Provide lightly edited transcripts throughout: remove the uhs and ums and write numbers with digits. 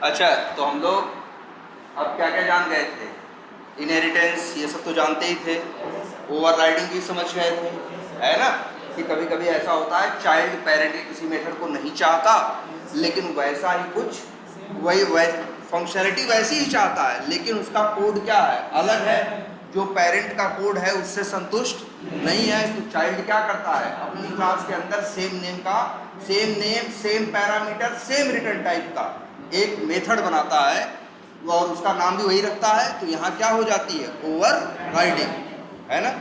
अच्छा, तो हम लोग अब क्या क्या जान गए थे? इनहेरिटेंस ये सब तो जानते ही थे, ओवरराइडिंग भी समझ गए थे, है ना, कि कभी कभी ऐसा होता है चाइल्ड पेरेंट के किसी मेथड को नहीं चाहता, लेकिन वैसा ही कुछ वही फंक्शनलिटी वैसी ही चाहता है, लेकिन उसका कोड क्या है, अलग है, जो पेरेंट का कोड है उससे संतुष्ट नहीं है। तो चाइल्ड क्या करता है, अपनी क्लास के अंदर same name same parameter same return type का एक मेथड बनाता है और उसका नाम भी वही रखता है। तो यहाँ क्या हो जाती है, ओवरराइडिंग, है ना।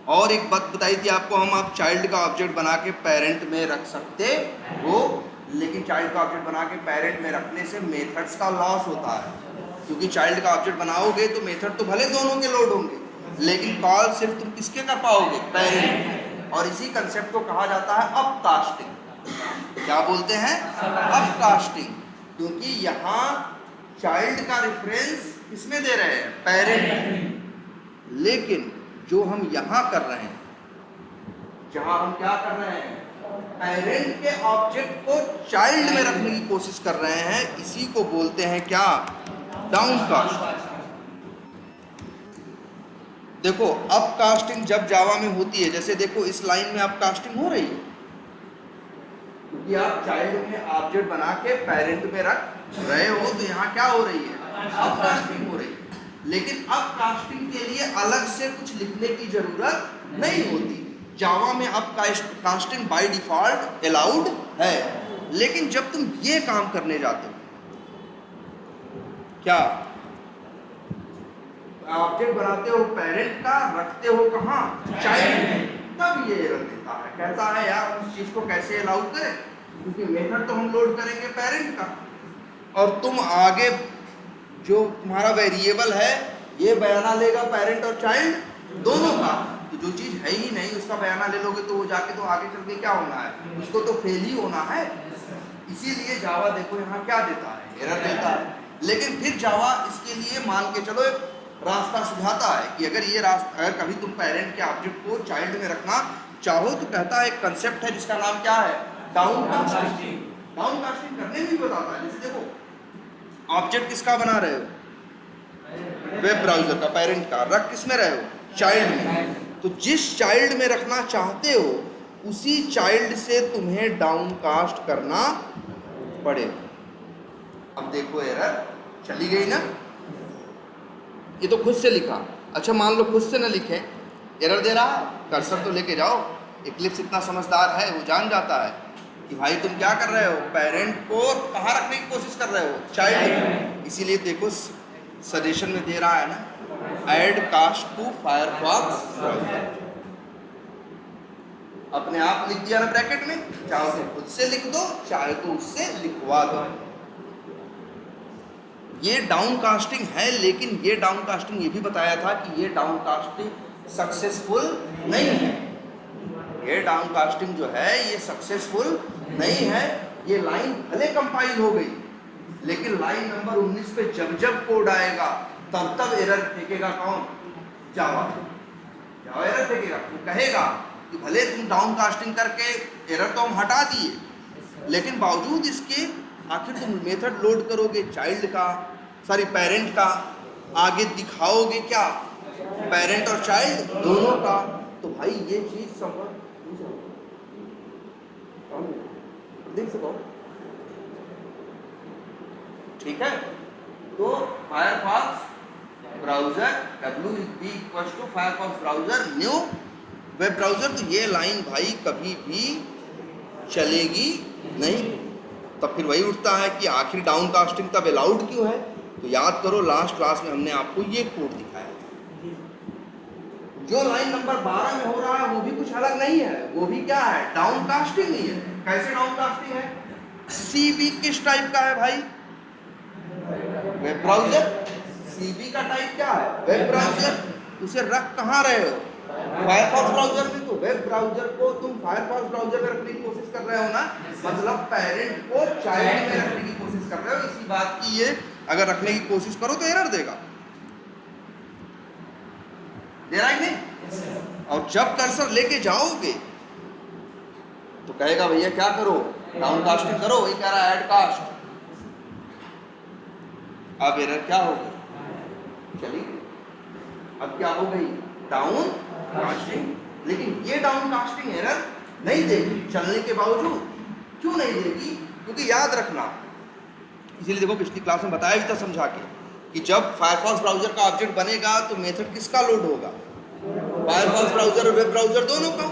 और एक बात बताई थी आपको, आप चाइल्ड का ऑब्जेक्ट बना के पेरेंट में रख सकते हो, लेकिन चाइल्ड का ऑब्जेक्ट बना के पेरेंट में रखने से मेथड्स का लॉस होता है, क्योंकि चाइल्ड का ऑब्जेक्ट बनाओगे तो मेथड तो भले दोनों के लोड होंगे, लेकिन कॉल सिर्फ तुम किसके कर पाओगे, पेरेंट। और इसी कंसेप्ट को कहा जाता है अपकास्टिंग। क्या बोलते हैं, अपकास्टिंग, क्योंकि यहाँ चाइल्ड का रेफरेंस किसमें दे रहे हैं, पेरेंट। लेकिन जो हम यहाँ कर रहे हैं, जहां हम क्या कर रहे हैं, पेरेंट के ऑब्जेक्ट को चाइल्ड में रखने की कोशिश कर रहे हैं, इसी को बोलते हैं क्या, डाउनकास्ट। देखो अपकास्टिंग जब जावा में होती है, जैसे देखो इस लाइन में अपकास्टिंग हो रही है, क्योंकि आप चाइल्ड में ऑब्जेक्ट बना के पेरेंट में रख रहे हो, तो यहाँ क्या हो रही है, अपकास्टिंग हो रही है। लेकिन अपकास्टिंग के लिए अलग से कुछ लिखने की जरूरत नहीं होती, जावा में अपकास्टिंग बाय डिफॉल्ट अलाउड है। लेकिन जब तुम ये काम करने जाते हो, क्या ऑब्जेक्ट बनाते हो पेरेंट का, रखते हो कहाँ, चाइल्ड में, तब ये एरर देता है, कहता है यार उस चीज को कैसे अलाउ करें, क्योंकि मेथड तो हम लोड करेंगे पेरेंट का, और तुम आगे जो तुम्हारा वेरिएबल है ये बयाना लेगा पेरेंट और चाइल्ड दोनों का। तो जो चीज है ही नहीं उसका बयाना ले लोगे तो वो जाके तो आगे चल के क्या होना है, उसको तो फेल ही होना है। इसीलिए जावा देखो यहाँ क्या देता है, एरर देता है। लेकिन फिर जावा इसके लिए मान के चलो एक रास्ता सुझाता है कि अगर ये रास्ता, अगर कभी तुम पेरेंट के ऑब्जेक्ट को चाइल्ड में रखना चाहो तो कहता है एक कंसेप्ट है जिसका नाम क्या है, डाउनकास्टिंग। डाउनकास्टिंग करने भी बताता है। जैसे देखो ऑब्जेक्ट किसका बना रहे हो, वेब ब्राउजर का, पेरेंट का, रख किस में रहे हो, चाइल्ड में। तो जिस चाइल्ड में रखना चाहते हो उसी चाइल्ड से तुम्हें डाउनकास्ट करना पड़ेगा। अब देखो एरर चली गई ना, ये तो खुद से लिखा। अच्छा मान लो खुद से न लिखे, एरर दे रहा है, कर्सर तो लेके जाओ। इक्लिप्स इतना समझदार है, वो जान जाता है कि भाई तुम क्या कर रहे हो, पेरेंट को कहाँ रखने की कोशिश कर रहे हो, चाइल्ड। इसीलिए देखो सजेशन में दे रहा है ना, add cast to Firefox browser. अपने आप लिख दिया ना ब्रैकेट में, चाहे तो खुद से लिख दो चाहे तो उससे लिखवा दो। ये डाउनकास्टिंग है, लेकिन ये डाउनकास्टिंग ये भी बताया था कि ये डाउनकास्टिंग सक्सेसफुल नहीं है। ये डाउनकास्टिंग जो है ये सक्सेसफुल नहीं है। ये लाइन भले कंपाइल हो गई, लेकिन लाइन नंबर 19 पे जब जब कोड आएगा तब एरर फेंकेगा कौन, जावा। जावा एरर फेंकेगा, वो कहेगा कि भले तुम डाउनकास्टिंग करके एरर तो हम हटा दिए, लेकिन बावजूद इसके आखिर तुम मेथड लोड करोगे चाइल्ड का, सॉरी पेरेंट का, आगे दिखाओगे क्या, पेरेंट और चाइल्ड दोनों का। तो भाई ये चीज समझ देख सको, ठीक है। तो Firefox browser w Firefox browser new web browser, तो ये लाइन भाई कभी भी चलेगी नहीं। तब फिर वही उठता है कि आखिर डाउनकास्टिंग तब अलाउड क्यों है। तो याद करो लास्ट क्लास में हमने आपको ये कोड दिखाया था। जो लाइन नंबर 12 में हो रहा है वो भी कुछ अलग नहीं है, वो भी क्या है, डाउनकास्टिंग ही है। कैसे डाउनकास्टिंग है, सीबी किस टाइप का है भाई, वेब ब्राउजर। सीबी का टाइप क्या है, वेब ब्राउजर। उसे रख कहाँ रहे हो, फायरफॉक्स ब्राउजर में। तो वेब ब्राउजर को तुम फायरफॉक्स ब्राउजर में रखने की कोशिश कर रहे हो ना, मतलब पेरेंट को चाइल्ड में रखने की कोशिश कर रहे हो। इसी बात की ये अगर रखने की कोशिश करो तो एरर देगा। दे रहा है नहीं? और जब कर्सर लेके जाओगे तो कहेगा भैया क्या करो, डाउन कास्टिंग करो, वही कह रहा है ऐड कास्ट। अब एरर क्या हो गई, चलिए अब क्या हो गई, डाउन कास्टिंग। लेकिन ये डाउन कास्टिंग एरर नहीं देगी चलने के बावजूद। क्यों नहीं देगी? क्योंकि याद रखना, इसीलिए देखो पिछली क्लास में बताया भी था समझा के कि जब फायरफॉक्स ब्राउजर का ऑब्जेक्ट बनेगा तो मेथड किसका लोड होगा, फायरफॉक्स ब्राउजर और वेब ब्राउजर दोनों का।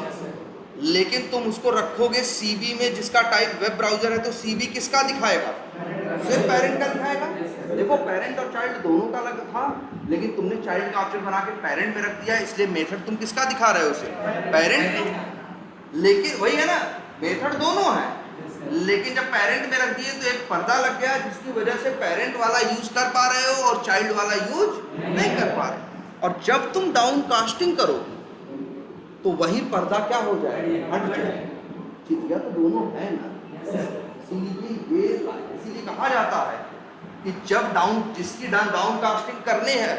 लेकिन तुम उसको रखोगे सीबी में जिसका टाइप वेब ब्राउजर है, तो सीबी किसका दिखाएगा, सिर्फ पेरेंट का दिखाएगा। देखो पेरेंट और चाइल्ड दोनों का अलग था, लेकिन तुमने चाइल्ड का ऑब्जेक्ट बना के पेरेंट में रख दिया, इसलिए मेथड तुम किसका दिखा रहे हो, उसे पेरेंट। लेकिन वही है ना, मेथड दोनों है, लेकिन जब पेरेंट में रख दिए तो एक पर्दा लग गया जिसकी वजह से पेरेंट वाला यूज कर पा रहे हो और चाइल्ड वाला यूज नहीं कर पा रहे। और जब तुम डाउन कास्टिंग करो तो वही पर्दा क्या हो जाएगा, हट जाएगा। चीज़िया तो दोनों है ना, इसीलिए कहा जाता है कि जब जिसकी डाउन कास्टिंग करने है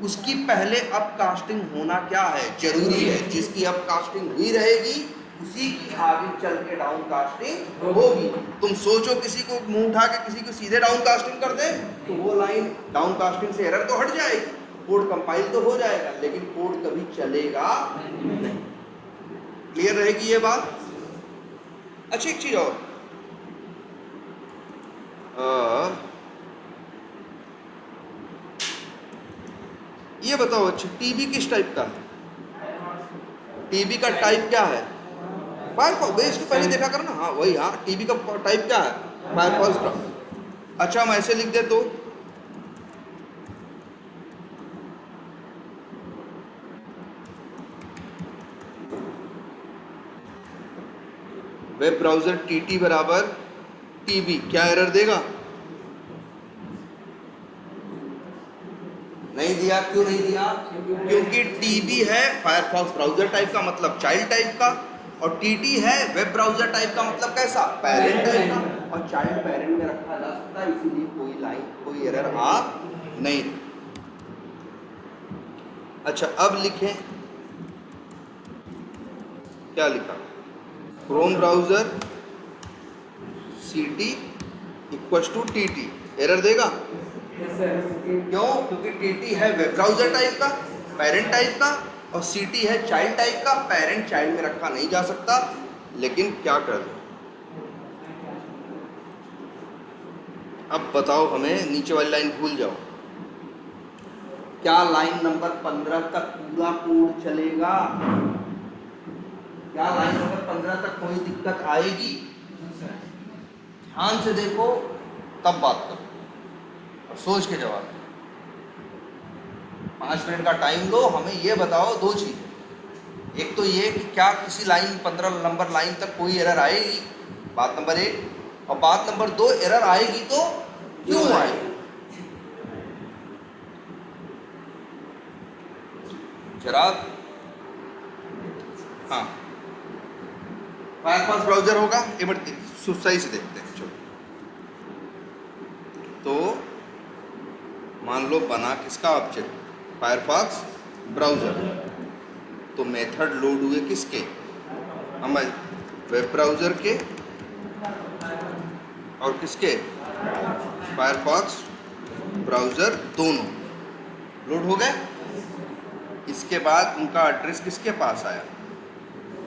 उसकी पहले अप कास्टिंग होना क्या है, जरूरी है। जिसकी अप कास्टिंग हुई रहेगी उसी की आगे चल के डाउन कास्टिंग होगी। तुम सोचो किसी को मुंह उठा के किसी को सीधे डाउन कास्टिंग कर दे तो वो लाइन डाउन कास्टिंग से एरर तो हट जाएगी, कोड कंपाइल तो हो जाएगा, लेकिन कोड कभी चलेगा नहीं। क्लियर रहेगी ये बात? अच्छा एक चीज और, ये बताओ, अच्छा टीबी किस टाइप का है, टीबी का टाइप क्या है, फायरफॉक्स। इसको पहले देखा करो ना, हाँ वही, हाँ टीबी का टाइप क्या है, फायरफॉक्स। अच्छा हम ऐसे लिख दे तो वेब ब्राउजर टीटी बराबर टीबी, क्या एरर देगा, नहीं दिया। क्यों नहीं दिया? क्योंकि टीबी है फायरफॉक्स ब्राउजर टाइप का, मतलब चाइल्ड टाइप का, और टीटी है वेब ब्राउजर टाइप का, मतलब कैसा, पेरेंट टाइप का। और चाइल्ड पेरेंट में रखा जा सकता है, इसीलिए कोई लाइन कोई एरर आ नहीं। अच्छा अब लिखें, क्या लिखा, Chrome browser CT equal to TT, error देगा? क्यों? क्योंकि TT है वेब ब्राउजर टाइप का, पेरेंट टाइप का, और CT है चाइल्ड टाइप का। पेरेंट चाइल्ड में रखा नहीं जा सकता, लेकिन क्या कर दो। अब बताओ हमें, नीचे वाली लाइन भूल जाओ, क्या लाइन नंबर 15 तक पूरा कोड चलेगा? क्या लाइन नंबर 15 तक कोई दिक्कत आएगी? ध्यान से देखो तब बात करो और सोच के जवाब। 5 मिनट का टाइम लो, हमें ये बताओ दो चीज़। एक तो ये कि क्या किसी लाइन 15 नंबर लाइन तक कोई एरर आएगी, बात नंबर 1। और बात नंबर 2, एरर आएगी तो क्यों आएगी? जरा हाँ, फायरफॉक्स ब्राउजर होगा, एक बार सही से देखते हैं। चलो तो मान लो बना किसका ऑब्जेक्ट, फायरफॉक्स ब्राउजर, तो मेथड लोड हुए किसके, हम वेब ब्राउजर के और किसके, फायरफॉक्स ब्राउजर, दोनों लोड हो गए। इसके बाद उनका एड्रेस किसके पास आया,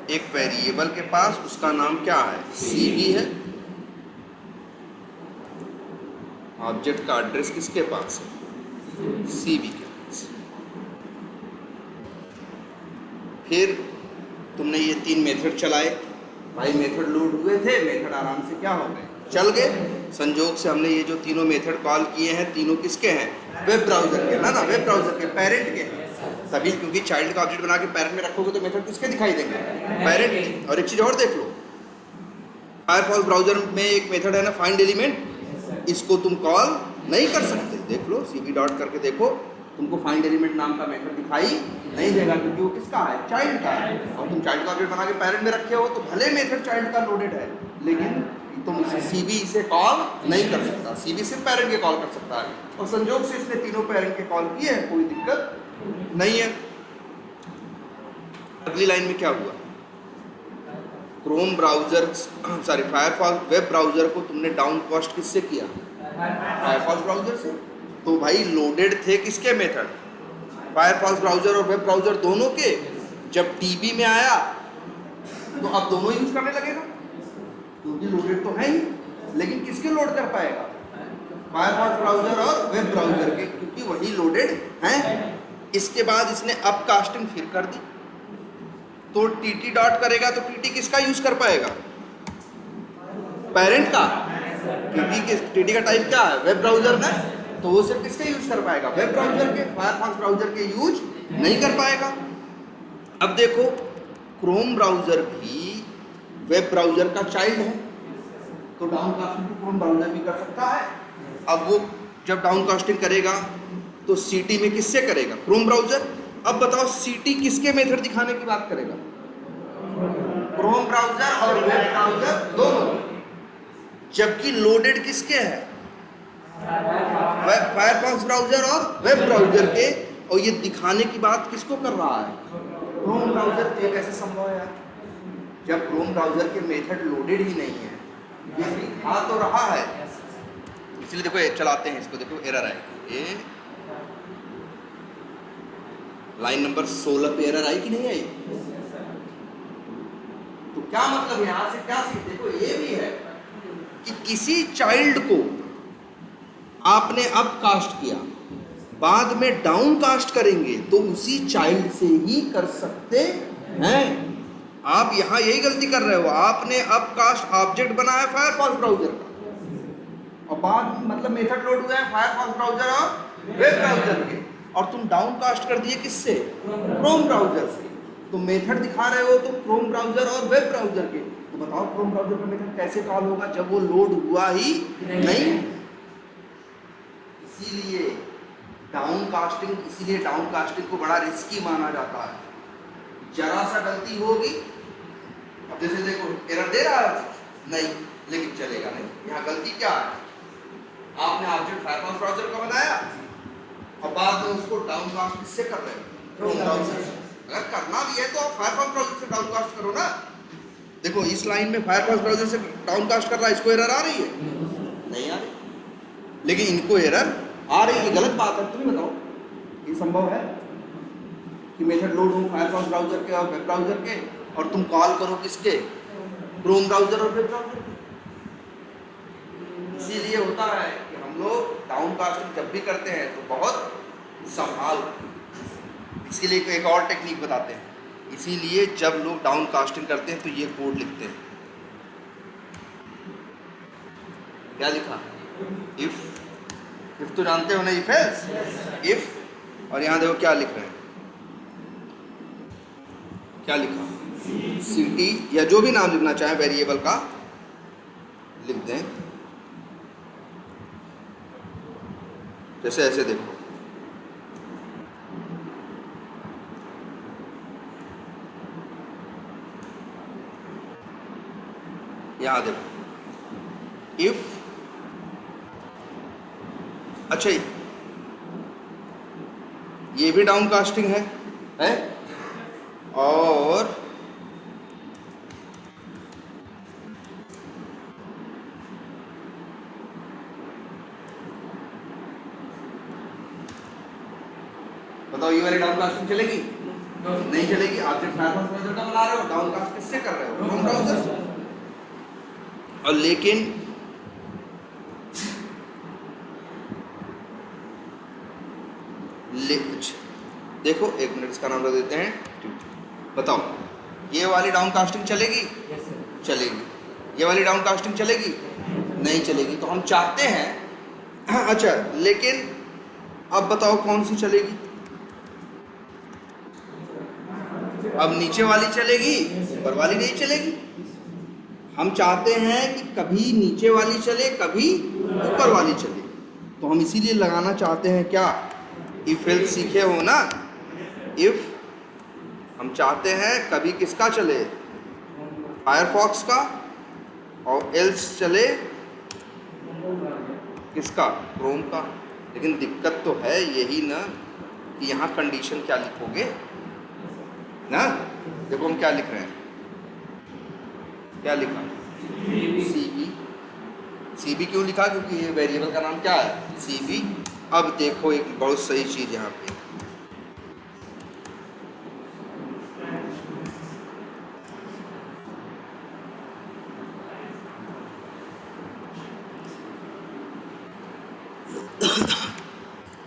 एक वेरिएबल के पास, उसका नाम क्या है, CB है। ऑब्जेक्ट का एड्रेस किसके पास है, CB के पास। फिर तुमने ये 3 मेथड चलाए, भाई मेथड लोड हुए थे, मेथड आराम से क्या हो गए, चल गए। संजोग से हमने ये जो तीनों मेथड कॉल किए हैं, तीनों किसके हैं, वेब ब्राउजर के, ना वेब ब्राउजर के, पेरेंट के हैं सभी। क्योंकि चाइल्ड का ऑब्जेक्ट बना के पेरेंट में रखोगे तो मेथड किसके दिखाई देंगे, पेरेंट। और एक चीज और देख लो, फायरफॉक्स ब्राउजर में एक मेथड है ना फाइंड एलिमेंट, इसको तुम कॉल नहीं कर सकते। देख लो CB डॉट करके देखो, तुमको फाइंड एलिमेंट नाम का मेथड दिखाई नहीं देगा, क्योंकि वो किसका है, चाइल्ड का है। और तुम चाइल्ड का ऑब्जेक्ट बना के पेरेंट में रखे हो तो भले मेथड चाइल्ड का लोडेड है, लेकिन तुम CB इसे कॉल नहीं कर सकता। CB सिर्फ पेरेंट के कॉल कर सकता है, और संजोग से इसने तीनों पेरेंट के कॉल किए हैं, कोई दिक्कत नहीं है। अगली लाइन में क्या हुआ, Chrome browser sorry Firefox web browser को तुमने डाउन कास्ट किससे किया, फायरफॉक्स ब्राउजर से। तो भाई लोडेड थे किसके मेथड, फायरफॉक्स ब्राउजर और वेब ब्राउजर दोनों के। जब टीबी में आया तो अब दोनों यूज करने लगेगा क्योंकि लोडेड तो है ही, लेकिन किसके लोड कर पाएगा, फायरफॉक्स ब्राउजर और वेब ब्राउजर के, क्योंकि वही लोडेड हैं। इसके बाद इसने अप कास्टिंग फिर कर दी, तो टीटी डॉट करेगा तो टीटी किसका यूज कर पाएगा, पेरेंट का। टीटी का टाइप क्या है, वेब ब्राउजर ना, तो वो सिर्फ किसका यूज कर पाएगा, वेब ब्राउजर के, फायरफॉक्स ब्राउजर के यूज नहीं कर पाएगा। अब देखो क्रोम ब्राउजर भी वेब ब्राउजर का चाइल्ड है, तो डाउन कास्टिंग तो क्रोम ब्राउजर भी कर सकता है। अब वो जब डाउन कास्टिंग करेगा तो सीटी में किससे करेगा, क्रोम ब्राउजर। अब बताओ सीटी किसके मेथड दिखाने की बात करेगा, क्रोम ब्राउजर और वेब ब्राउजर दोनों, जबकि लोडेड किसके है, फायरफॉक्स ब्राउजर और वेब ब्राउजर के। और ये दिखाने की बात किसको कर रहा है, क्रोम ब्राउजर के। कैसे संभव है, जब क्रोम ब्राउजर के मेथड लोडेड ही नहीं है, ये दिखा तो रहा है। इसलिए देखो चलाते हैं इसको, देखो एरर आएगी, ये लाइन नंबर 16 पे एरर आई कि नहीं आई। तो क्या मतलब यहां से क्या सीख, देखो ये भी है कि किसी चाइल्ड को आपने अप कास्ट किया, बाद में डाउन कास्ट करेंगे तो उसी चाइल्ड से ही कर सकते हैं। आप यहां यही गलती कर रहे हो, आपने अप कास्ट ऑब्जेक्ट बनाया फायरफॉक्स ब्राउजर का, और बाद मतलब मेथड लोड हुआ है फायरफॉक्स ब्राउजर और वेब ब्राउजर के, और तुम डाउन कास्ट कर दिए किससे, क्रोम ब्राउजर से। तो मेथड दिखा रहे हो तो क्रोम ब्राउजर और वेब ब्राउजर के। तो बताओ क्रोम ब्राउजर का मेथड कैसे कॉल होगा जब वो लोड हुआ ही नहीं। इसीलिए डाउन कास्टिंग को बड़ा रिस्की माना जाता है। जरा सा गलती होगी, अब जैसे देखो एरर दे रहा है नहीं, लेकिन चलेगा नहीं। यहाँ गलती क्या है, आपने ऑब्जेक्ट फायरफॉक्स ब्राउजर का बनाया और बाद में उसको डाउन कास्ट किससे कर रहे हो, क्रोम ब्राउजर से। अगर करना भी है तो आप फायरफॉक्स ब्राउजर से डाउन कास्ट करो ना। देखो इस लाइन में फायरफॉक्स ब्राउजर से डाउन कास्ट कर रहा है, इसको एरर आ रही है, नहीं आ रही, लेकिन इनको एरर आ रही है। गलत बात है, तुम्हें बताओ ये संभव है कि मेथड लोड हो फायरफॉक्स ब्राउजर के और वेब ब्राउजर के, और तुम कॉल करो किसके, क्रोम ब्राउजर और वेब ब्राउजर के। इसीलिए होता है कि हम लोग डाउन कास्टिंग जब भी करते हैं तो बहुत संभाल। इसीलिए एक और टेक्निक बताते हैं, इसीलिए जब लोग डाउन कास्टिंग करते हैं तो ये कोड लिखते हैं। क्या लिखा, इफ तो जानते हो ना, इफ एल्स, इफ, और यहां देखो क्या लिख रहे हैं, क्या लिखा, सीटी या जो भी नाम लिखना चाहे वेरिएबल का लिख दें। जैसे ऐसे देखो, यहां देखो इफ, अच्छा ये भी डाउन कास्टिंग है और बताओ ये वाली डाउन कास्टिंग चलेगी, नहीं चलेगी। ऑब्जेक्ट फायरफॉक्स ब्राउजर का बना रहे हो, डाउन कास्ट किससे कर रहे हो, क्रोम ब्राउजर से। और लेकिन देखो एक मिनट इसका नाम रख देते हैं। बताओ ये वाली डाउन कास्टिंग चलेगी, चलेगी। ये वाली डाउन कास्टिंग चलेगी, नहीं चलेगी। तो हम चाहते हैं अच्छा, लेकिन अब बताओ कौन सी चलेगी, अब नीचे वाली चलेगी, ऊपर वाली नहीं चलेगी। हम चाहते हैं कि कभी नीचे वाली चले, कभी ऊपर वाली चले। तो हम इसीलिए लगाना चाहते हैं क्या, इफ एल्स सीखे हो ना, इफ हम चाहते हैं कभी किसका चले, फायरफॉक्स का, और एल्स चले किसका, क्रोम का। लेकिन दिक्कत तो है यही ना कि यहाँ कंडीशन क्या लिखोगे ना, देखो हम क्या लिख रहे हैं, क्या लिखा, CB। CB क्यों लिखा? क्योंकि ये वेरिएबल का नाम क्या है, CB। अब देखो एक बहुत सही चीज़ यहाँ पे,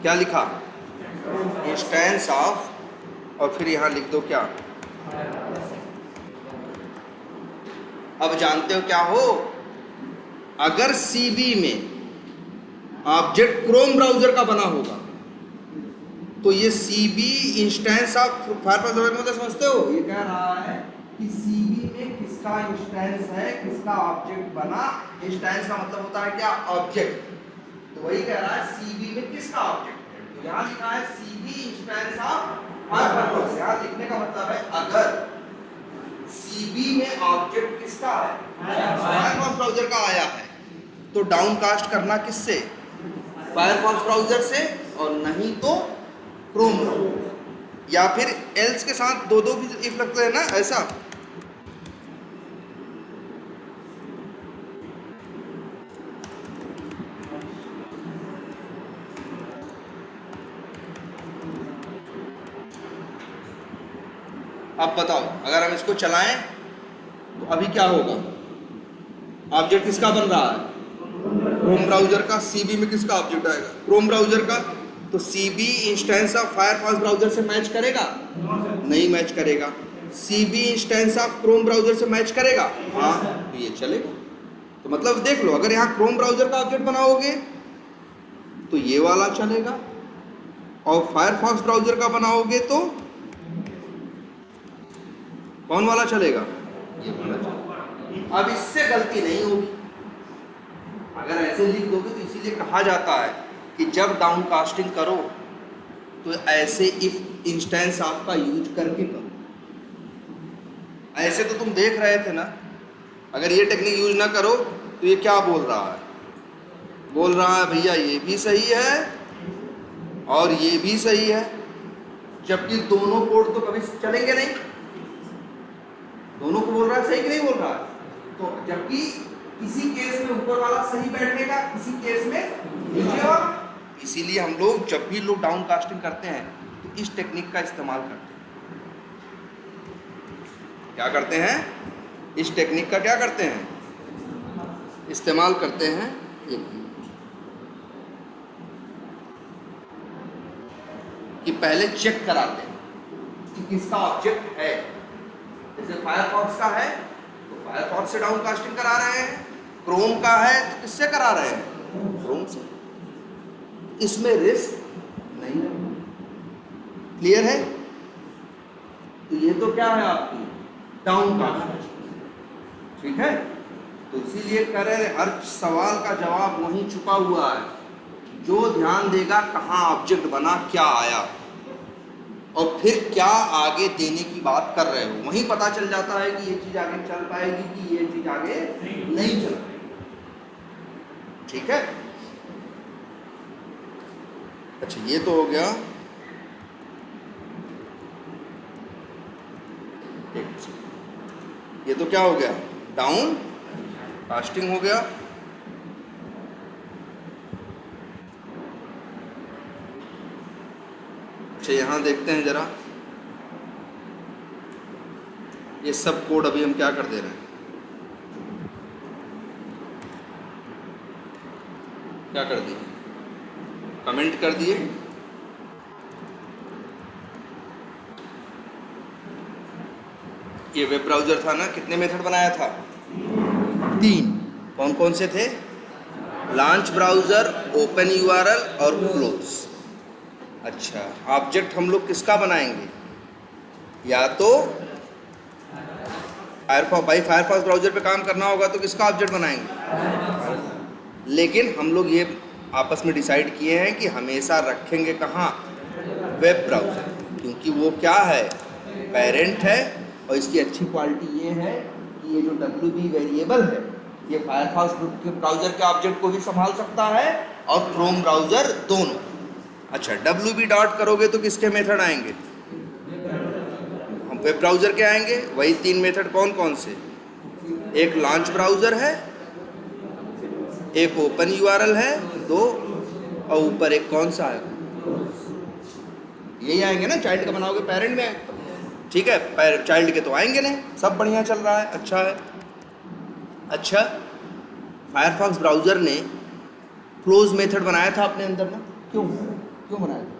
क्या लिखा, इंस्टेंस ऑफ, और फिर यहाँ लिख दो क्या। अब जानते हो क्या हो, अगर CB में ऑब्जेक्ट क्रोम ब्राउजर का बना होगा तो ये CB इंस्टेंस ऑफ फायरफॉक्स मतलब समझते हो, ये कह रहा है कि CB में किसका इंस्टेंस है, किसका ऑब्जेक्ट बना। इंस्टेंस का मतलब होता है क्या, ऑब्जेक्ट। तो वही कह रहा है CB में किसका ऑब्जेक्ट है। तो यहाँ लिखा है CB इंस्टेंस ऑफ फायरफॉक्स। यहाँ लिखने का मतलब है अगर CB में ऑब्जेक्ट किसका है, फायरफॉक्स ब्राउजर का आया है, तो डाउनकास्ट करना किससे, फायरफॉक्स ब्राउजर से, और नहीं तो क्रोम ब्राउजर, या फिर एल्स के साथ दो भी इफ लगते हैं ना, ऐसा। अब बताओ अगर हम इसको चलाएं तो अभी क्या होगा, ऑब्जेक्ट किसका बन रहा है, क्रोम ब्राउजर का। CB में किसका ऑब्जेक्ट आएगा, क्रोम ब्राउजर का। तो CB instance of Firefox browser से मैच करेगा, नहीं मैच करेगा। CB instance of Chrome browser से मैच करेगा, हाँ, तो ये चलेगा। तो मतलब देख लो, अगर यहाँ क्रोम ब्राउजर का ऑब्जेक्ट बनाओगे तो ये वाला चलेगा, और फायरफॉक्स ब्राउजर का बनाओगे तो कौन वाला चलेगा, ये वाला चलेगा। अब इससे गलती नहीं होगी, अगर ऐसे लिख दोगे तो इसीलिए कहा जाता है कि जब डाउनकास्टिंग करो तो ऐसे इफ इंस्टेंस ऑफ का यूज करके करो। ऐसे तो तुम देख रहे थे ना, अगर ये टेक्निक यूज ना करो तो ये क्या बोल रहा है, बोल रहा है भैया ये भी सही है और ये भी सही है, जबकि दोनों कोड तो कभी चलेंगे नहीं। दोनों को बोल रहा है सही कि नहीं बोल रहा है, तो जबकि किसी केस में ऊपर वाला सही बैठेगा, किसी केस में नीचे वाला। इसीलिए हम लोग जब भी लोग डाउनकास्टिंग करते हैं तो इस टेक्निक का इस्तेमाल करते हैं। क्या करते हैं, इस टेक्निक का क्या करते हैं, इस्तेमाल करते हैं। कि पहले चेक कराते हैं कि किसका ऑब्जेक्ट है। जैसे फायरफॉक्स का है तो फायरफॉक्स से डाउनकास्टिंग करा रहे हैं, क्रोम का है तो किससे करा रहे हैं, क्रोम से। इसमें रिस्क नहीं है, क्लियर है। तो ये तो क्या है आपकी डाउनकास्टिंग, ठीक है। तो इसीलिए कह रहे हैं हर सवाल का जवाब वहीं छुपा हुआ है, जो ध्यान देगा कहाँ ऑब्जेक्ट बना, क्या आया, और फिर क्या आगे देने की बात कर रहे हो, वहीं पता चल जाता है कि ये चीज आगे चल पाएगी कि ये चीज आगे नहीं चल पाएगी, ठीक है। अच्छा ये तो हो गया, ये तो क्या हो गया, डाउन कास्टिंग हो गया। अच्छा यहाँ देखते हैं जरा, ये सब कोड अभी हम क्या कर दे रहे हैं, क्या कर दिए, कमेंट कर दिए। ये वेब ब्राउज़र था ना, कितने मेथड बनाया था, 3। कौन कौन से थे, लॉन्च ब्राउज़र, ओपन यूआरएल और क्लोज। अच्छा ऑब्जेक्ट हम लोग किसका बनाएंगे, या तो फायरफॉक्स ब्राउज़र पे काम करना होगा तो किसका ऑब्जेक्ट बनाएंगे, लेकिन हम लोग ये आपस में डिसाइड किए हैं कि हमेशा रखेंगे कहाँ, वेब ब्राउज़र, क्योंकि वो क्या है, पेरेंट है, और इसकी अच्छी क्वालिटी ये है कि ये जो WB वेरिएबल है ये फायरफॉक्स ब्राउज़र के ऑब्जेक्ट को भी संभाल सकता है और क्रोम ब्राउज़र दोनों। अच्छा WB डॉट करोगे तो किसके मेथड आएंगे, वेब ब्राउज़र के आएंगे, वही 3 मेथड कौन कौन से, एक लॉन्च ब्राउज़र है, एक ओपन यूआरएल है, 2, और ऊपर एक कौन सा है, यही आएंगे ना। चाइल्ड का बनाओगे पेरेंट में, ठीक है, चाइल्ड के तो आएंगे नहीं। सब बढ़िया चल रहा है, अच्छा है। अच्छा, फायरफॉक्स ब्राउज़र ने क्लोज मेथड बनाया था अपने अंदर में, क्यों बनाया था?